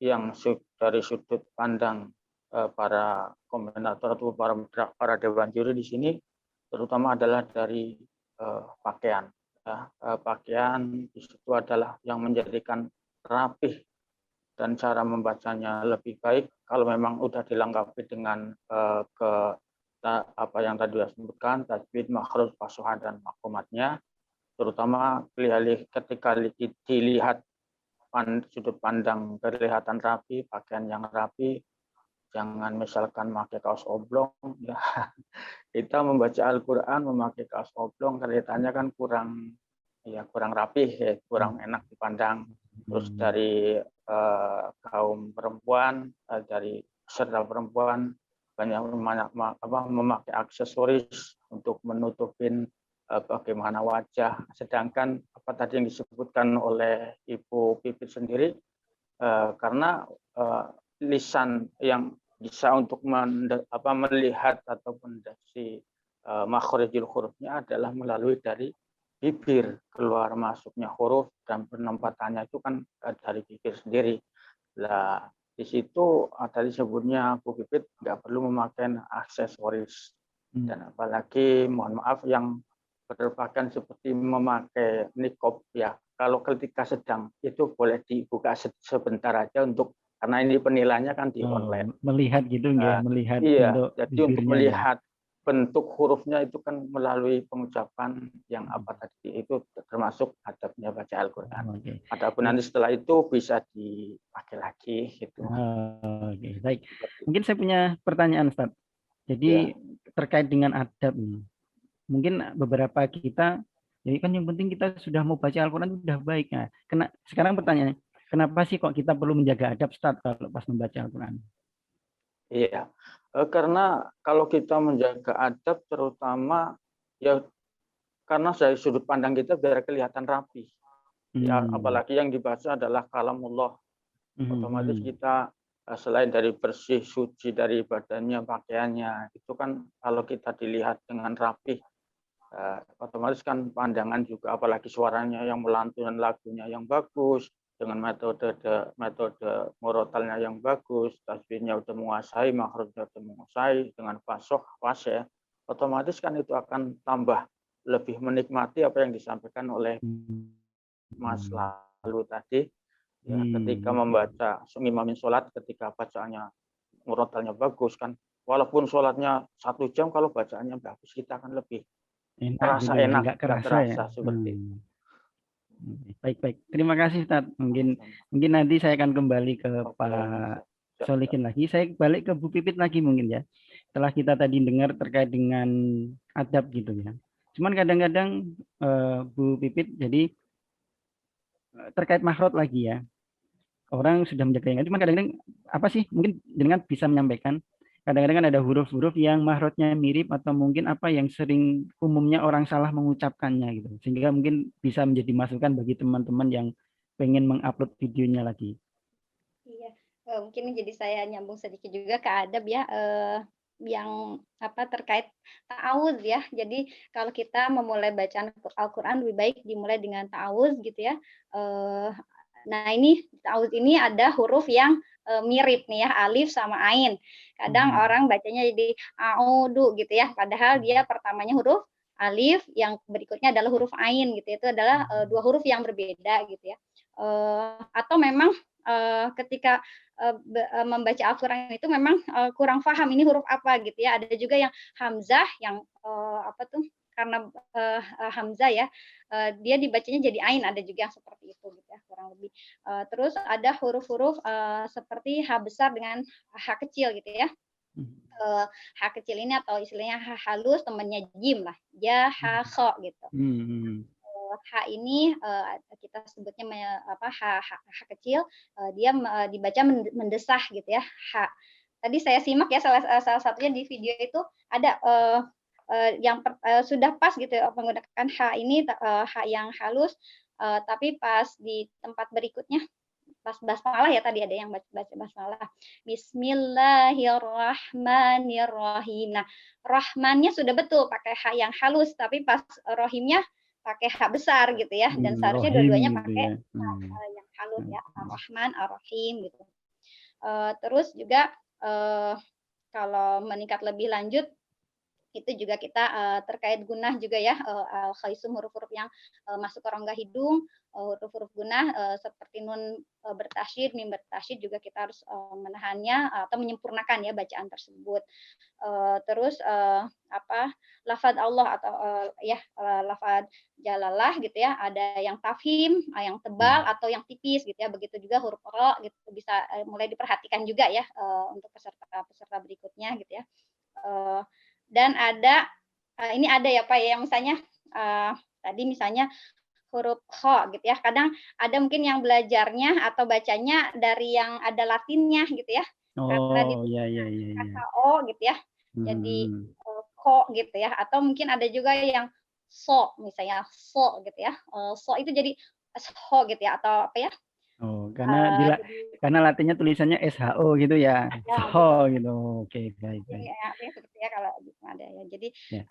[SPEAKER 15] yang dari sudut pandang para komentator atau para dewan juri di sini terutama adalah dari pakaian. Ya. Pakaian di situ adalah yang menjadikan rapih dan cara membacanya lebih baik kalau memang sudah dilengkapi dengan apa yang tadi saya sebutkan, tajwid, makhraj, fashohah dan makomatnya, terutama ketika dilihat sudut pandang kelihatan rapi, pakaian yang rapi, jangan misalkan memakai kaos oblong, ya kita membaca Al-Quran memakai kaos oblong kelihatannya kan kurang rapih, ya, kurang enak dipandang. Terus dari kaum perempuan, dari peserta perempuan banyak memakai aksesoris untuk menutupin bagaimana wajah. Sedangkan apa tadi yang disebutkan oleh Ibu Pipit sendiri, karena lisan yang bisa untuk melihat ataupun dari makhrijul hurufnya adalah melalui dari bibir, keluar masuknya huruf dan penempatannya itu kan dari bibir sendiri. Nah, di situ tadi sebutnya Bu Pipit nggak perlu memakai aksesoris dan apalagi mohon maaf yang berpakaian seperti memakai niqab ya. Kalau ketika sedang itu boleh dibuka sebentar aja untuk karena ini penilaiannya kan di online.
[SPEAKER 1] Melihat gitu nggak? Melihat
[SPEAKER 15] iya,
[SPEAKER 1] bentuk
[SPEAKER 15] jadi
[SPEAKER 1] bibirnya,
[SPEAKER 15] untuk melihat bentuk hurufnya itu kan melalui pengucapan yang apa tadi itu termasuk adabnya baca Al-Quran. Adapun nanti setelah itu bisa dipakai lagi gitu.
[SPEAKER 1] Oke, baik. Mungkin saya punya pertanyaan, Ustaz. Jadi terkait dengan adab nih. Mungkin beberapa kita, jadi kan yang penting kita sudah mau baca Al-Quran sudah baik. Nah, sekarang pertanyaannya, kenapa sih kok kita perlu menjaga adab, Ustaz, kalau pas membaca Al-Quran?
[SPEAKER 15] Iya, karena kalau kita menjaga adab terutama ya karena dari sudut pandang kita biar kelihatan rapi. Ya, apalagi yang dibaca adalah kalamullah. Otomatis kita selain dari bersih, suci dari badannya, pakaiannya, itu kan kalau kita dilihat dengan rapi, otomatis kan pandangan juga, apalagi suaranya yang melantun, lagunya yang bagus, dengan metode murotalnya yang bagus, tajwidnya udah menguasai, makhrajnya udah menguasai, dengan fasih, otomatis kan itu akan tambah lebih menikmati apa yang disampaikan oleh Mas lalu tadi. Ya, ketika membaca ngimamin sholat, ketika bacaannya murotalnya bagus kan, walaupun sholatnya 1 jam, kalau bacaannya bagus kita akan lebih terasa
[SPEAKER 1] gitu,
[SPEAKER 15] enak,
[SPEAKER 1] nggak kerasa
[SPEAKER 15] terasa
[SPEAKER 1] ya?
[SPEAKER 15] seperti itu.
[SPEAKER 1] Baik. Terima kasih, Ustaz. Mungkin nanti saya akan kembali ke Pak Solikin lagi. Saya balik ke Bu Pipit lagi mungkin ya. Setelah kita tadi dengar terkait dengan adab gitu ya. Cuman kadang-kadang Bu Pipit, jadi terkait makhraj lagi ya. Orang sudah menjaga yang cuman kadang-kadang apa sih? Mungkin dengan bisa menyampaikan kadang-kadang kan ada huruf-huruf yang mahrajnya mirip atau mungkin apa yang sering umumnya orang salah mengucapkannya gitu. Sehingga mungkin bisa menjadi masukan bagi teman-teman yang pengen mengupload videonya lagi.
[SPEAKER 7] Iya, mungkin jadi saya nyambung sedikit juga ke adab ya, yang apa terkait ta'awudz ya. Jadi kalau kita memulai bacaan Al-Quran lebih baik dimulai dengan ta'awudz gitu ya. Nah ini ta'awudz ini ada huruf yang mirip nih ya, alif sama ain. Kadang orang bacanya jadi a'udu gitu ya, padahal dia pertamanya huruf alif, yang berikutnya adalah huruf ain gitu. Itu adalah 2 huruf yang berbeda gitu ya. Atau memang ketika membaca Al-Quran itu memang kurang paham ini huruf apa gitu ya. Ada juga yang hamzah yang karena hamzah ya, dia dibacanya jadi ain, ada juga yang seperti itu gitu ya, kurang lebih. Terus ada huruf-huruf seperti H besar dengan H kecil gitu ya. H kecil ini atau istilahnya H halus temannya jim lah, ya H kho gitu. H ini kita sebutnya H kecil, dia dibaca mendesah gitu ya. H. Tadi saya simak ya salah satunya di video itu ada yang sudah pas gitu ya, menggunakan H ini H yang halus, tapi pas di tempat berikutnya basmalah ya, tadi ada yang baca basmalah. Bismillahirrahmanirrahim. Nah, rahmannya sudah betul pakai ha yang halus, tapi pas rohimnya pakai ha besar gitu ya, dan seharusnya
[SPEAKER 1] Rohim
[SPEAKER 7] dua-duanya
[SPEAKER 1] gitu
[SPEAKER 7] pakai
[SPEAKER 1] ya.
[SPEAKER 7] yang halus ya, ar-Rahman, ar-Rahim gitu. Terus juga kalau meningkat lebih lanjut itu juga kita terkait gunah juga ya, al-khaisum, huruf-huruf yang masuk ke rongga hidung, huruf-huruf gunah seperti nun bertasyid, mim bertasyid juga kita harus menahannya atau menyempurnakan ya bacaan tersebut. Terus lafadz Allah atau lafadz jalalah gitu ya, ada yang tafhim, yang tebal atau yang tipis gitu ya. Begitu juga huruf ro gitu bisa mulai diperhatikan juga ya untuk peserta berikutnya gitu ya. Dan ada ini ada ya Pak ya, yang misalnya tadi misalnya huruf kho gitu ya. Kadang ada mungkin yang belajarnya atau bacanya dari yang ada latinnya gitu ya. Karena
[SPEAKER 1] Oh, ya.
[SPEAKER 7] KO gitu ya. Jadi ko gitu ya. Atau mungkin ada juga yang so misalnya so gitu ya. So itu jadi so gitu ya, atau apa ya?
[SPEAKER 1] Oh, karena latinnya tulisannya SHO gitu ya. SHO gitu. Oke, baik.
[SPEAKER 7] Ya, seperti ya kalau ada ya. Jadi
[SPEAKER 1] Ya.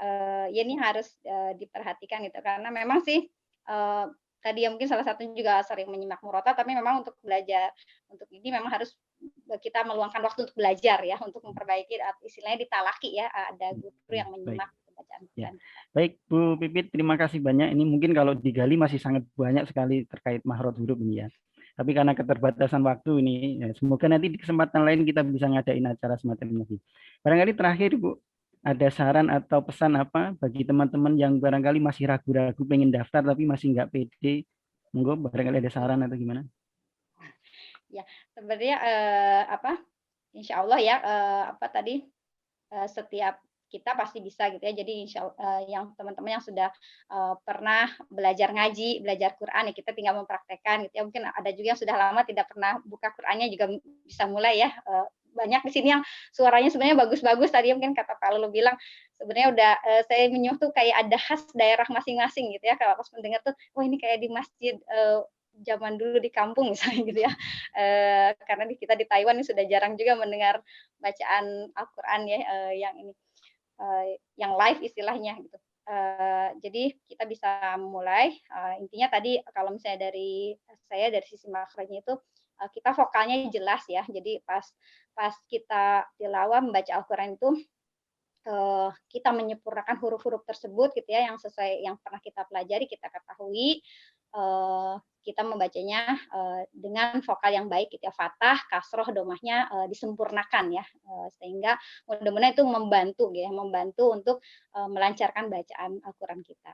[SPEAKER 7] ya ini harus diperhatikan gitu, karena memang sih tadi ya mungkin salah satunya juga sering menyimak murotal, tapi memang untuk belajar untuk ini memang harus kita meluangkan waktu untuk belajar ya, untuk memperbaiki istilahnya ditalaki ya, ada guru yang menyimak bacaan
[SPEAKER 1] Ya.
[SPEAKER 7] Quran.
[SPEAKER 1] Baik Bu Pipit, terima kasih banyak. Ini mungkin kalau digali masih sangat banyak sekali terkait mahrot huruf ini ya. Tapi karena keterbatasan waktu ini, ya, semoga nanti di kesempatan lain kita bisa ngadain acara semacam ini. Barangkali terakhir Bu, ada saran atau pesan apa bagi teman-teman yang barangkali masih ragu-ragu pengen daftar tapi masih nggak pede? Monggo barangkali ada saran atau gimana?
[SPEAKER 7] Ya, sebenarnya insya Allah ya setiap kita pasti bisa gitu ya. Jadi yang teman-teman yang sudah pernah belajar ngaji, belajar Quran ya, kita tinggal mempraktekkan gitu ya. Mungkin ada juga yang sudah lama tidak pernah buka Qurannya juga bisa mulai ya. Banyak di sini yang suaranya sebenarnya bagus-bagus, tadi mungkin kata Pak Lulu bilang sebenarnya udah saya menyuh tuh kayak ada khas daerah masing-masing gitu ya. Kalau pas mendengar tuh, oh ini kayak di masjid zaman dulu di kampung misalnya gitu ya. Karena kita di Taiwan ini sudah jarang juga mendengar bacaan Al-Quran ya, yang ini yang live istilahnya gitu. Jadi kita bisa mulai. Intinya tadi kalau misalnya dari sisi makhrajnya itu kita vokalnya jelas ya. Jadi pas kita tilawah membaca Al-Quran itu kita menyempurnakan huruf-huruf tersebut gitu ya, yang sesuai yang pernah kita pelajari, kita ketahui. Kita membacanya dengan vokal yang baik gitu ya, fathah, kasroh, domahnya disempurnakan ya, sehingga mudah-mudahan itu membantu ya, membantu untuk melancarkan bacaan Al-Quran kita.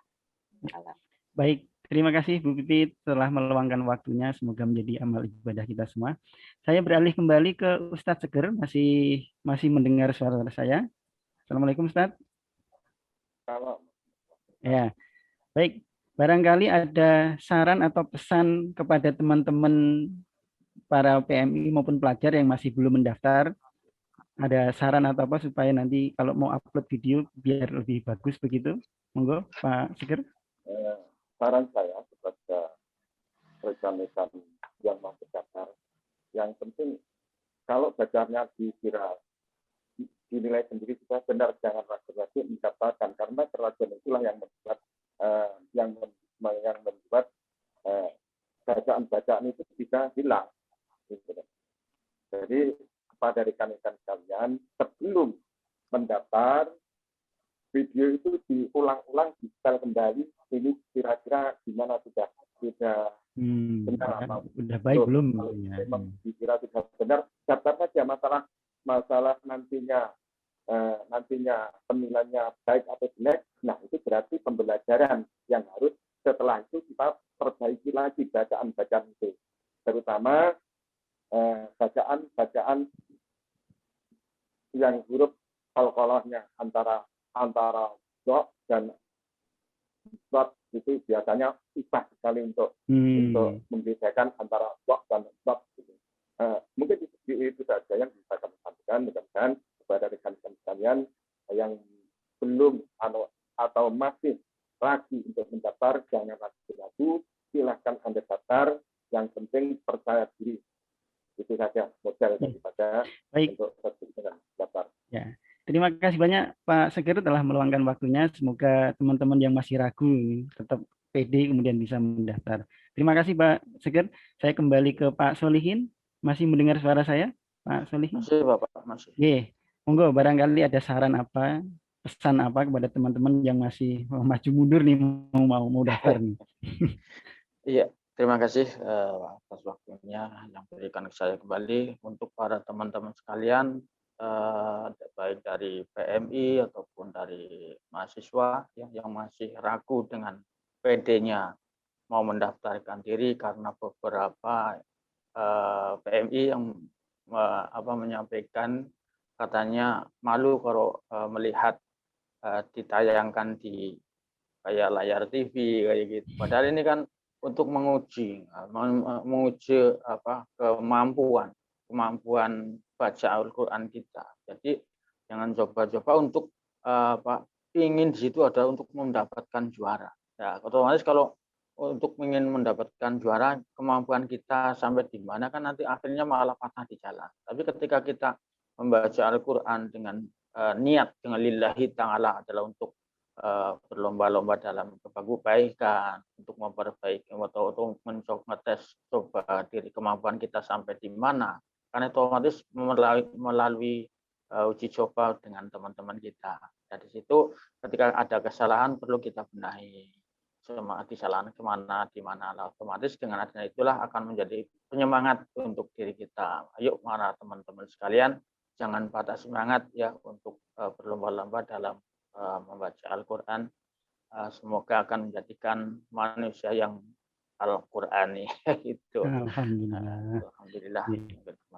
[SPEAKER 1] Baik, terima kasih Bu Pipit telah meluangkan waktunya, semoga menjadi amal ibadah kita semua. Saya beralih kembali ke Ustadz Seger, masih mendengar suara saya. Assalamualaikum Ustadz.
[SPEAKER 14] Kalau
[SPEAKER 1] ya, baik. Barangkali ada saran atau pesan kepada teman-teman para PMI maupun pelajar yang masih belum mendaftar. Ada saran atau apa supaya nanti kalau mau upload video biar lebih bagus begitu? Monggo Pak Seger.
[SPEAKER 14] Saran saya kepada rekan-rekan yang mau mendaftar, yang penting kalau bacaannya dinilai sendiri sudah benar, jangan ragu-ragu mendaftarkan, karena keraguan itulah yang membuat bacaan-bacaan itu bisa hilang. Jadi kepada rekan-rekan sekalian, sebelum mendaftar, video itu diulang-ulang, di-setel kembali, ini kira-kira gimana sudah benar atau
[SPEAKER 1] udah baik belum?
[SPEAKER 14] Memang dikira sudah benar, daftar saja. Masalah nantinya penilaiannya baik atau jelek, nah itu berarti pembelajaran yang harus setelah itu kita perbaiki lagi bacaan-bacaan itu, terutama bacaan yang huruf qalqalahnya antara dot dan dot itu biasanya susah sekali untuk membedakan antara dot dan dot gitu. Mungkin itu saja yang bisa kami sampaikan. Mudah-mudahan kepada rekan-rekan sekalian yang belum atau masih ragu untuk mendaftar, jangan ragu-ragu, silahkan Anda daftar, Yang penting percaya diri. Itu saja modal daripada untuk daftar.
[SPEAKER 1] Ya. Terima kasih banyak Pak Seger telah meluangkan waktunya. Semoga teman-teman yang masih ragu ini tetap pede kemudian bisa mendaftar. Terima kasih Pak Seger. Saya kembali ke Pak Solihin. Masih mendengar suara saya, Pak Solihin?
[SPEAKER 15] Masih Bapak, masih.
[SPEAKER 1] Oke. Monggo barangkali ada saran apa, pesan apa kepada teman-teman yang masih maju mundur nih mau daftar nih.
[SPEAKER 15] Iya, terima kasih atas waktunya yang berikan ke saya kembali. Untuk para teman-teman sekalian, baik dari PMI ataupun dari mahasiswa yang masih ragu dengan PD-nya mau mendaftarkan diri karena beberapa PMI yang menyampaikan katanya malu kalau melihat ditayangkan di kayak layar TV kayak gitu. Padahal ini kan untuk menguji kemampuan baca Al-Quran kita. Jadi jangan coba-coba untuk ingin di situ ada untuk mendapatkan juara. Ya, otomatis kalau untuk ingin mendapatkan juara, kemampuan kita sampai di mana kan nanti akhirnya malah patah di jalan. Tapi ketika kita membaca Al-Quran dengan niat dengan lillahi ta'ala adalah untuk berlomba-lomba dalam kebaikan, untuk memperbaiki atau untuk ngetes coba diri kemampuan kita sampai di mana. Karena itu otomatis melalui uji coba dengan teman-teman kita. Dari situ ketika ada kesalahan perlu kita benahi. Kesalahan kemana, di mana, otomatis dengan adanya itulah akan menjadi penyemangat untuk diri kita. Ayo para teman-teman sekalian, jangan patah semangat ya untuk berlomba-lomba dalam membaca Al-Quran. Semoga akan menjadikan manusia yang Al-Qurani itu.
[SPEAKER 1] Alhamdulillah.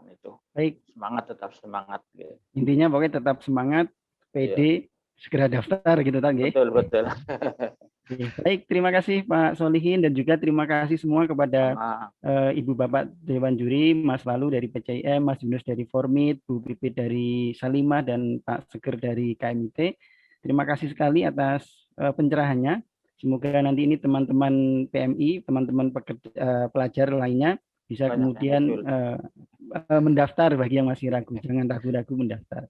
[SPEAKER 15] Itu.
[SPEAKER 1] Baik.
[SPEAKER 15] Semangat, tetap semangat. Gitu.
[SPEAKER 1] Intinya pokoknya tetap semangat, pede, segera daftar gitu kan,
[SPEAKER 15] Betul.
[SPEAKER 1] Baik, terima kasih Pak Solihin dan juga terima kasih semua kepada Ibu Bapak Dewan Juri, Mas Lalu dari PCIM, Mas Yunus dari Formit, Bu Pipit dari Salimah dan Pak Seger dari KMIT. Terima kasih sekali atas pencerahannya. Semoga nanti ini teman-teman PMI, teman-teman pelajar lainnya bisa kemudian mendaftar bagi yang masih ragu. Jangan ragu-ragu mendaftar.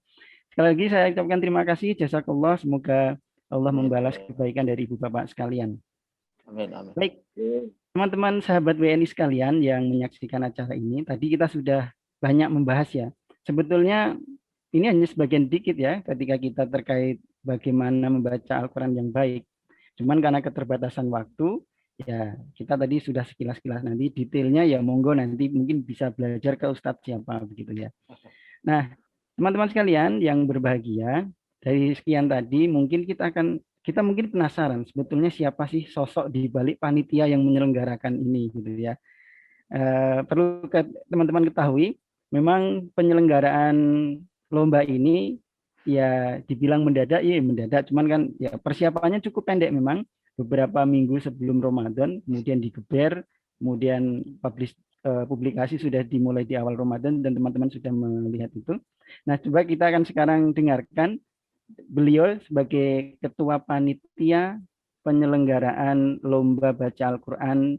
[SPEAKER 1] Sekali lagi saya ucapkan terima kasih. Jazakallah. Semoga Allah membalas kebaikan dari Ibu Bapak sekalian.
[SPEAKER 15] Amin.
[SPEAKER 1] Baik, teman-teman sahabat WNI sekalian yang menyaksikan acara ini, tadi kita sudah banyak membahas ya. Sebetulnya ini hanya sebagian dikit ya ketika kita terkait bagaimana membaca Al-Quran yang baik. Cuman karena keterbatasan waktu, ya kita tadi sudah sekilas-kilas, nanti detailnya ya monggo nanti mungkin bisa belajar ke Ustadz siapa begitu ya. Nah, teman-teman sekalian yang berbahagia, dari sekian tadi mungkin kita mungkin penasaran sebetulnya siapa sih sosok di balik panitia yang menyelenggarakan ini gitu ya. Perlu teman-teman ketahui, memang penyelenggaraan lomba ini ya dibilang mendadak, ya mendadak, cuman kan ya persiapannya cukup pendek memang, beberapa minggu sebelum Ramadan, kemudian digeber, kemudian publikasi sudah dimulai di awal Ramadan dan teman-teman sudah melihat itu. Nah, coba kita akan sekarang dengarkan beliau sebagai Ketua Panitia penyelenggaraan Lomba Baca Al-Quran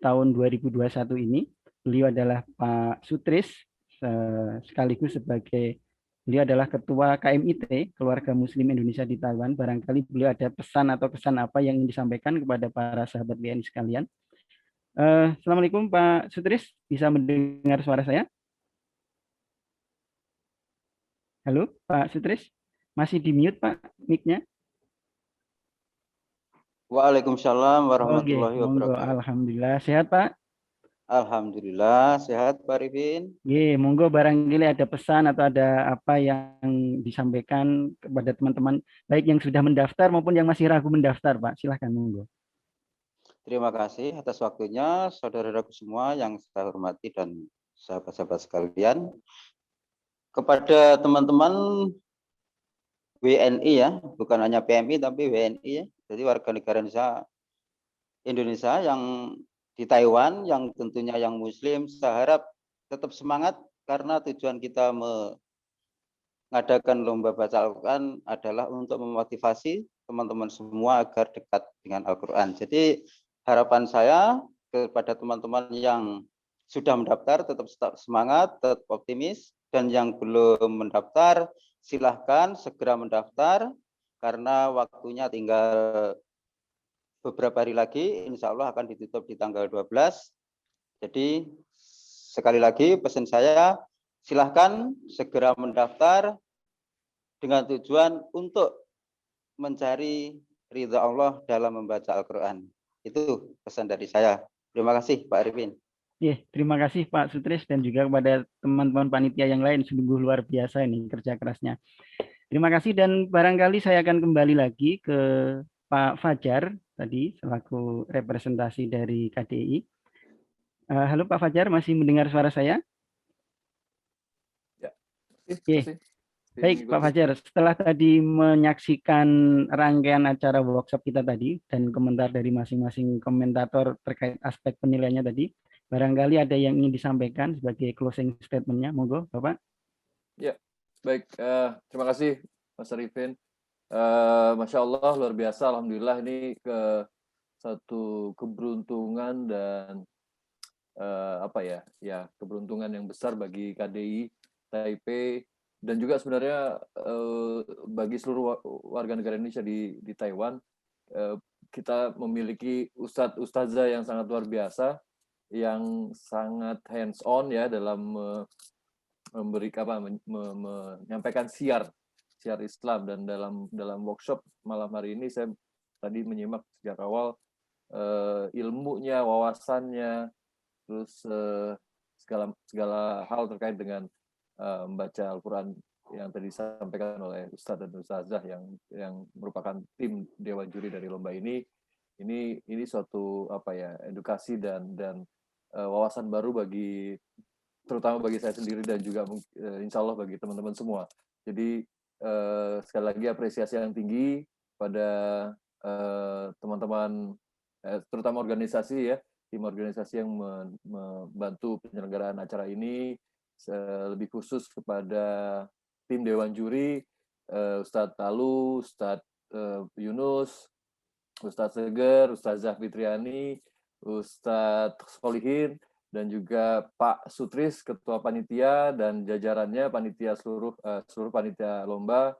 [SPEAKER 1] tahun 2021 ini. Beliau adalah Pak Sutris, sekaligus sebagai beliau adalah Ketua KMIT, Keluarga Muslim Indonesia di Taiwan. Barangkali beliau ada pesan atau kesan apa yang ingin disampaikan kepada para sahabat WNI sekalian. Assalamualaikum Pak Sutris, bisa mendengar suara saya? Halo Pak Sutris? Masih di mute Pak mic-nya?
[SPEAKER 16] Waalaikumsalam warahmatullahi wabarakatuh.
[SPEAKER 1] Alhamdulillah. Sehat Pak?
[SPEAKER 16] Alhamdulillah sehat Pak Rifin.
[SPEAKER 1] Monggo barangkali ada pesan atau ada apa yang disampaikan kepada teman-teman baik yang sudah mendaftar maupun yang masih ragu mendaftar Pak. Silahkan monggo.
[SPEAKER 16] Terima kasih atas waktunya saudara-saudaraku semua yang saya hormati dan sahabat-sahabat sekalian. Kepada teman-teman WNI ya, bukan hanya PMI tapi WNI ya. Jadi warga negara Indonesia yang di Taiwan, yang tentunya yang Muslim, saya harap tetap semangat karena tujuan kita mengadakan lomba baca Al-Quran adalah untuk memotivasi teman-teman semua agar dekat dengan Al-Quran. Jadi harapan saya kepada teman-teman yang sudah mendaftar tetap semangat, tetap optimis, dan yang belum mendaftar silahkan segera mendaftar karena waktunya tinggal beberapa hari lagi, insya Allah akan ditutup di tanggal 12. Jadi sekali lagi pesan saya, silahkan segera mendaftar dengan tujuan untuk mencari ridha Allah dalam membaca Al-Quran. Itu pesan dari saya. Terima kasih Pak Arifin.
[SPEAKER 1] Terima kasih Pak Sutris dan juga kepada teman-teman panitia yang lain, sungguh luar biasa ini kerja kerasnya. Terima kasih dan barangkali saya akan kembali lagi ke Pak Fajar tadi selaku representasi dari KDI. Halo Pak Fajar, masih mendengar suara saya?
[SPEAKER 2] Ya.
[SPEAKER 1] Baik Pak Fajar, setelah tadi menyaksikan rangkaian acara workshop kita tadi dan komentar dari masing-masing komentator terkait aspek penilaiannya tadi, barangkali ada yang ingin disampaikan sebagai closing statement-nya, monggo Bapak.
[SPEAKER 2] Ya, baik. Terima kasih Mas Arifin. Masya Allah, luar biasa. Alhamdulillah ini satu keberuntungan dan keberuntungan yang besar bagi KDI Taipei dan juga sebenarnya bagi seluruh warga negara Indonesia di Taiwan. Kita memiliki ustadzah yang sangat luar biasa, yang sangat hands on ya dalam menyampaikan siar Islam. Dan dalam workshop malam hari ini saya tadi menyimak sejak awal ilmunya, wawasannya, terus segala hal terkait dengan membaca Al-Quran yang tadi disampaikan oleh Ustadz dan Ustazah yang merupakan tim Dewan Juri dari lomba ini suatu edukasi dan wawasan baru terutama bagi saya sendiri dan juga insya Allah bagi teman-teman semua. Jadi sekali lagi apresiasi yang tinggi pada teman-teman terutama organisasi ya, tim organisasi yang membantu penyelenggaraan acara ini, lebih khusus kepada tim Dewan Juri, Ustadz Talu, Ustadz Yunus, Ustadz Seger, Ustazah Fitriani, Ustadz Solihin, dan juga Pak Sutris, Ketua Panitia, dan jajarannya panitia seluruh panitia lomba,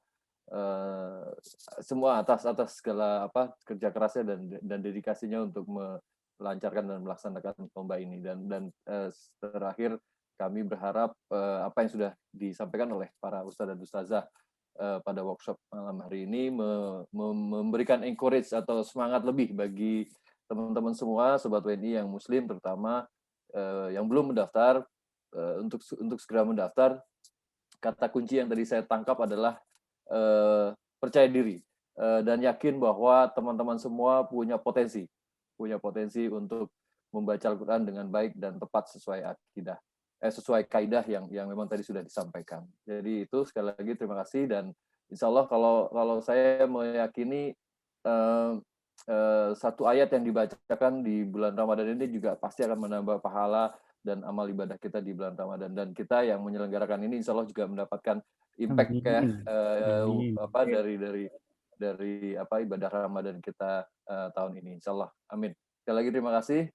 [SPEAKER 2] semua atas segala kerja kerasnya dan dedikasinya untuk melancarkan dan melaksanakan lomba ini. Dan terakhir kami berharap apa yang sudah disampaikan oleh para ustadz dan ustazah pada workshop malam hari ini memberikan encourage atau semangat lebih bagi teman-teman semua sobat WNI yang muslim, terutama yang belum mendaftar, untuk segera mendaftar. Kata kunci yang tadi saya tangkap adalah percaya diri dan yakin bahwa teman-teman semua punya potensi untuk membaca Al-Quran dengan baik dan tepat sesuai kaidah yang memang tadi sudah disampaikan. Jadi itu sekali lagi terima kasih, dan insya Allah kalau saya meyakini satu ayat yang dibacakan di bulan Ramadan ini juga pasti akan menambah pahala dan amal ibadah kita di bulan Ramadan, dan kita yang menyelenggarakan ini insya Allah juga mendapatkan impact dari ibadah Ramadan kita tahun ini, insya Allah. Amin. Sekali lagi terima kasih.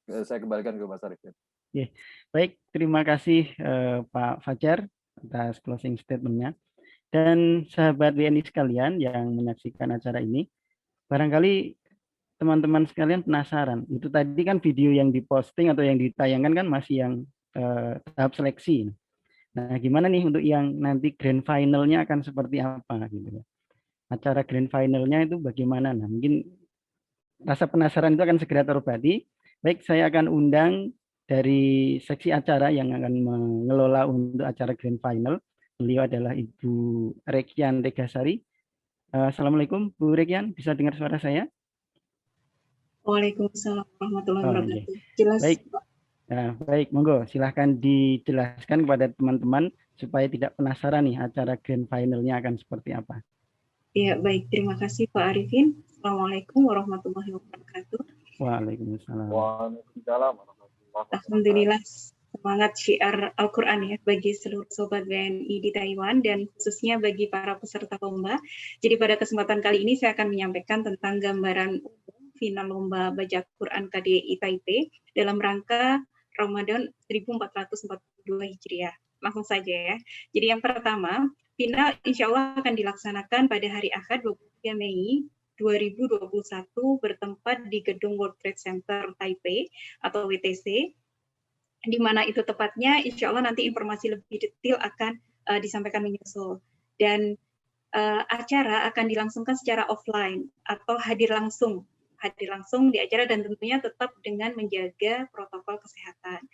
[SPEAKER 2] Saya kembalikan ke Mas Arifin.
[SPEAKER 1] Baik, terima kasih Pak Fajar atas closing statement-nya. Dan sahabat WNI sekalian yang menyaksikan acara ini, barangkali teman-teman sekalian penasaran, itu tadi kan video yang diposting atau yang ditayangkan kan masih yang tahap seleksi. Nah, gimana nih untuk yang nanti grand final-nya akan seperti apa gitu ya? Acara grand final-nya itu bagaimana? Nah, mungkin rasa penasaran itu akan segera terobati. Baik, saya akan undang dari seksi acara yang akan mengelola untuk acara grand final. Beliau adalah Ibu Rekian Tegasari. Assalamualaikum Bu Rekian, bisa dengar suara saya?
[SPEAKER 17] Waalaikumsalam warahmatullahi wabarakatuh. Jelas.
[SPEAKER 1] Baik. Nah, baik, monggo silahkan dijelaskan kepada teman-teman supaya tidak penasaran nih acara grand final-nya akan seperti apa.
[SPEAKER 17] Iya, baik. Terima kasih Pak Arifin. Assalamualaikum warahmatullahi wabarakatuh.
[SPEAKER 1] Waalaikumsalam.
[SPEAKER 14] Waalaikumsalam.
[SPEAKER 17] Alhamdulillah, semangat syiar Al-Quran ya bagi seluruh sobat WNI di Taiwan dan khususnya bagi para peserta lomba. Jadi pada kesempatan kali ini saya akan menyampaikan tentang gambaran umum final lomba baca Quran KDI Taipei dalam rangka Ramadan 1442 Hijriah. Langsung saja ya. Jadi yang pertama, final insya Allah akan dilaksanakan pada hari Ahad 23 Mei 2021 bertempat di Gedung World Trade Center Taipei atau WTC, di mana itu tepatnya insya Allah nanti informasi lebih detail akan disampaikan menyusul. Dan acara akan dilangsungkan secara offline atau hadir langsung di acara dan tentunya tetap dengan menjaga protokol kesehatan.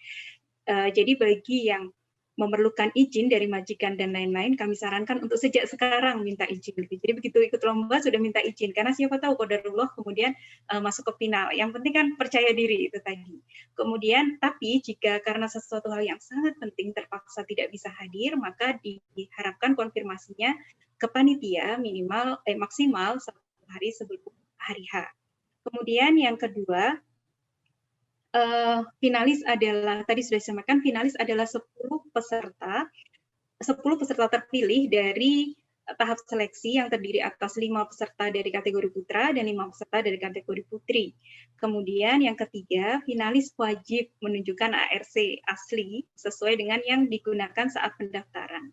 [SPEAKER 17] Jadi bagi yang memerlukan izin dari majikan dan lain-lain, kami sarankan untuk sejak sekarang minta izin. Jadi begitu ikut lomba sudah minta izin, karena siapa tahu qadarullah kemudian masuk ke final. Yang penting kan percaya diri itu tadi. Kemudian, tapi jika karena sesuatu hal yang sangat penting terpaksa tidak bisa hadir, maka diharapkan konfirmasinya ke panitia minimal maksimal 1 hari sebelum hari H. Kemudian yang kedua, finalis adalah, tadi sudah disampaikan, finalis adalah 10 peserta terpilih dari tahap seleksi yang terdiri atas 5 peserta dari kategori putra dan 5 peserta dari kategori putri. Kemudian yang ketiga, finalis wajib menunjukkan ARC asli sesuai dengan yang digunakan saat pendaftaran.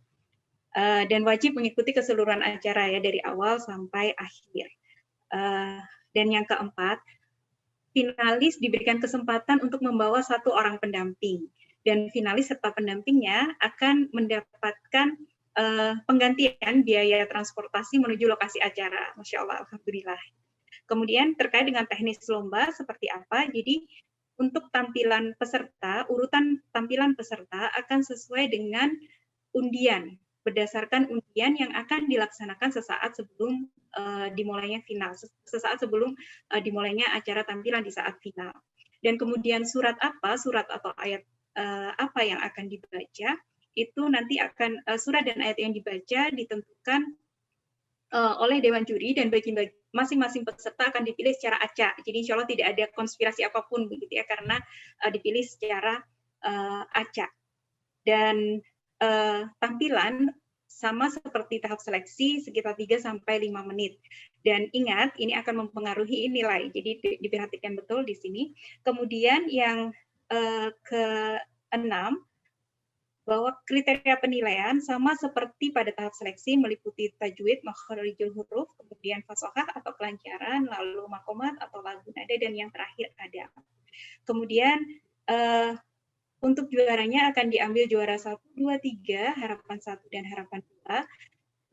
[SPEAKER 17] Dan wajib mengikuti keseluruhan acara ya dari awal sampai akhir. Dan yang keempat, finalis diberikan kesempatan untuk membawa 1 orang pendamping, dan finalis serta pendampingnya akan mendapatkan penggantian biaya transportasi menuju lokasi acara. Masya Allah, alhamdulillah. Kemudian terkait dengan teknis lomba seperti apa, jadi untuk tampilan peserta, urutan tampilan peserta akan sesuai dengan undian, berdasarkan undian yang akan dilaksanakan sesaat sebelum dimulainya final, sesaat sebelum dimulainya acara tampilan di saat final. Dan kemudian surat atau ayat apa yang akan dibaca, itu nanti akan surat dan ayat yang dibaca ditentukan oleh Dewan Juri, dan bagi masing-masing peserta akan dipilih secara acak. Jadi insya Allah tidak ada konspirasi apapun begitu ya, karena dipilih secara acak. Dan tampilan sama seperti tahap seleksi sekitar 3-5 menit. Dan ingat, ini akan mempengaruhi nilai, jadi diperhatikan betul di sini. Kemudian yang ke-6, bahwa kriteria penilaian sama seperti pada tahap seleksi, meliputi tajwid, makharijul huruf, kemudian fasohah atau kelancaran, lalu makomat atau lagu nada, dan yang terakhir ada. Kemudian untuk juaranya akan diambil juara 1, 2, 3, harapan 1 dan harapan 2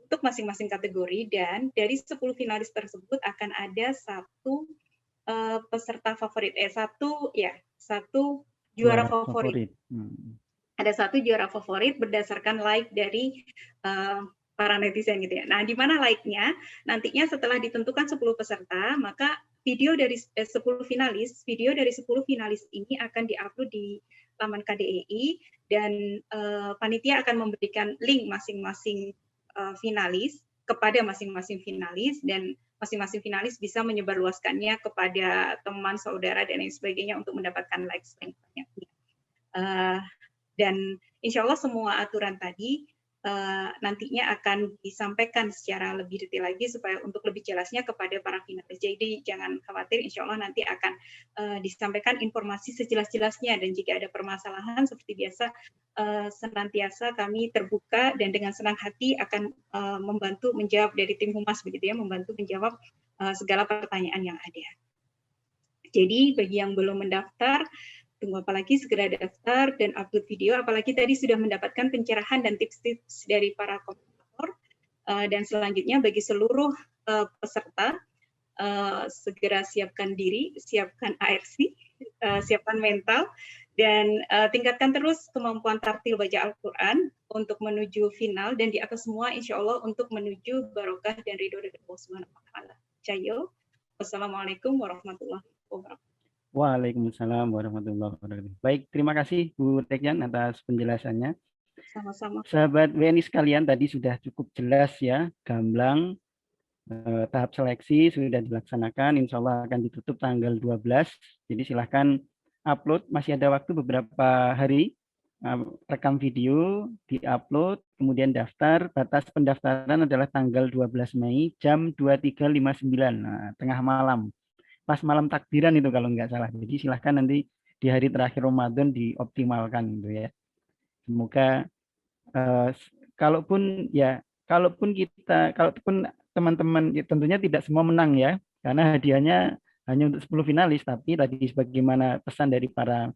[SPEAKER 17] untuk masing-masing kategori, dan dari 10 finalis tersebut akan ada 1 peserta favorit, satu juara favorit. Ada 1 juara favorit berdasarkan like dari para netizen gitu ya. Nah, di mana like-nya? Nantinya setelah ditentukan 10 peserta, maka video dari 10 finalis ini akan diupload di laman KDEI, dan panitia akan memberikan link masing-masing finalis kepada masing-masing finalis, dan masing-masing finalis bisa menyebarluaskannya kepada teman, saudara, dan lain sebagainya untuk mendapatkan likes yang banyaknya. Dan insya Allah semua aturan tadi nantinya akan disampaikan secara lebih detail lagi supaya untuk lebih jelasnya kepada para finalis. Jadi jangan khawatir, insya Allah nanti akan disampaikan informasi sejelas-jelasnya, dan jika ada permasalahan seperti biasa senantiasa kami terbuka dan dengan senang hati akan membantu menjawab dari tim humas begitu ya, membantu menjawab segala pertanyaan yang ada. Jadi bagi yang belum mendaftar, tunggu apalagi, segera daftar dan upload video, apalagi tadi sudah mendapatkan pencerahan dan tips-tips dari para komentator. Dan selanjutnya bagi seluruh peserta, segera siapkan diri, siapkan ARC, siapkan mental, dan tingkatkan terus kemampuan tartil baca Al-Quran untuk menuju final, dan di atas semua insya Allah untuk menuju barokah dan ridho dari Allah Subhanahu wa Ta'ala. Cayo, wassalamualaikum warahmatullahi wabarakatuh.
[SPEAKER 1] Waalaikumsalam warahmatullahi wabarakatuh. Baik, terima kasih Bu Tekyan atas penjelasannya.
[SPEAKER 17] Sama-sama.
[SPEAKER 1] Sahabat WNI sekalian, tadi sudah cukup jelas ya, gamblang. Tahap seleksi sudah dilaksanakan, insya Allah akan ditutup tanggal 12. Jadi silahkan upload, masih ada waktu beberapa hari. Rekam video, di-upload, kemudian daftar. Batas pendaftaran adalah tanggal 12 Mei jam 23.59, tengah malam. pas malam takbiran itu kalau nggak salah. Jadi silahkan nanti di hari terakhir Ramadan dioptimalkan gitu ya. Semoga kalaupun teman-teman ya, tentunya tidak semua menang ya, karena hadiahnya hanya untuk 10 finalis, tapi tadi sebagaimana pesan dari para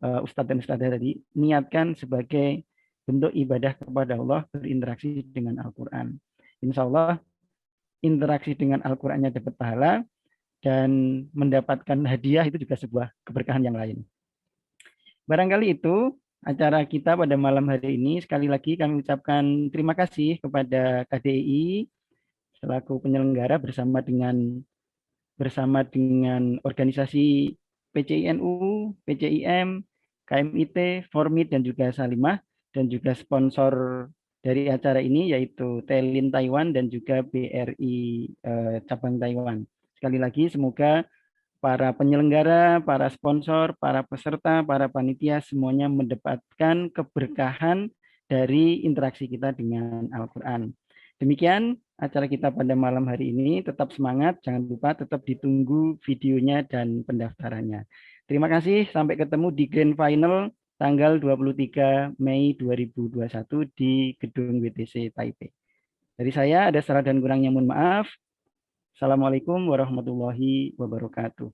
[SPEAKER 1] ustadz dan ustadzah tadi, niatkan sebagai bentuk ibadah kepada Allah berinteraksi dengan Al-Quran. Insya Allah interaksi dengan Al-Qurannya dapat pahala dan mendapatkan hadiah itu juga sebuah keberkahan yang lain. Barangkali itu acara kita pada malam hari ini. Sekali lagi kami ucapkan terima kasih kepada KDI selaku penyelenggara bersama dengan organisasi PCINU, PCIM, KMIT, Formid, dan juga Salimah, dan juga sponsor dari acara ini yaitu Telin Taiwan dan juga BRI cabang Taiwan. Sekali lagi semoga para penyelenggara, para sponsor, para peserta, para panitia semuanya mendapatkan keberkahan dari interaksi kita dengan Al-Quran. Demikian acara kita pada malam hari ini. Tetap semangat, jangan lupa tetap ditunggu videonya dan pendaftarannya. Terima kasih, sampai ketemu di Grand Final tanggal 23 Mei 2021 di Gedung WTC Taipei. Dari saya ada salah dan kurangnya mohon maaf. Assalamualaikum warahmatullahi wabarakatuh.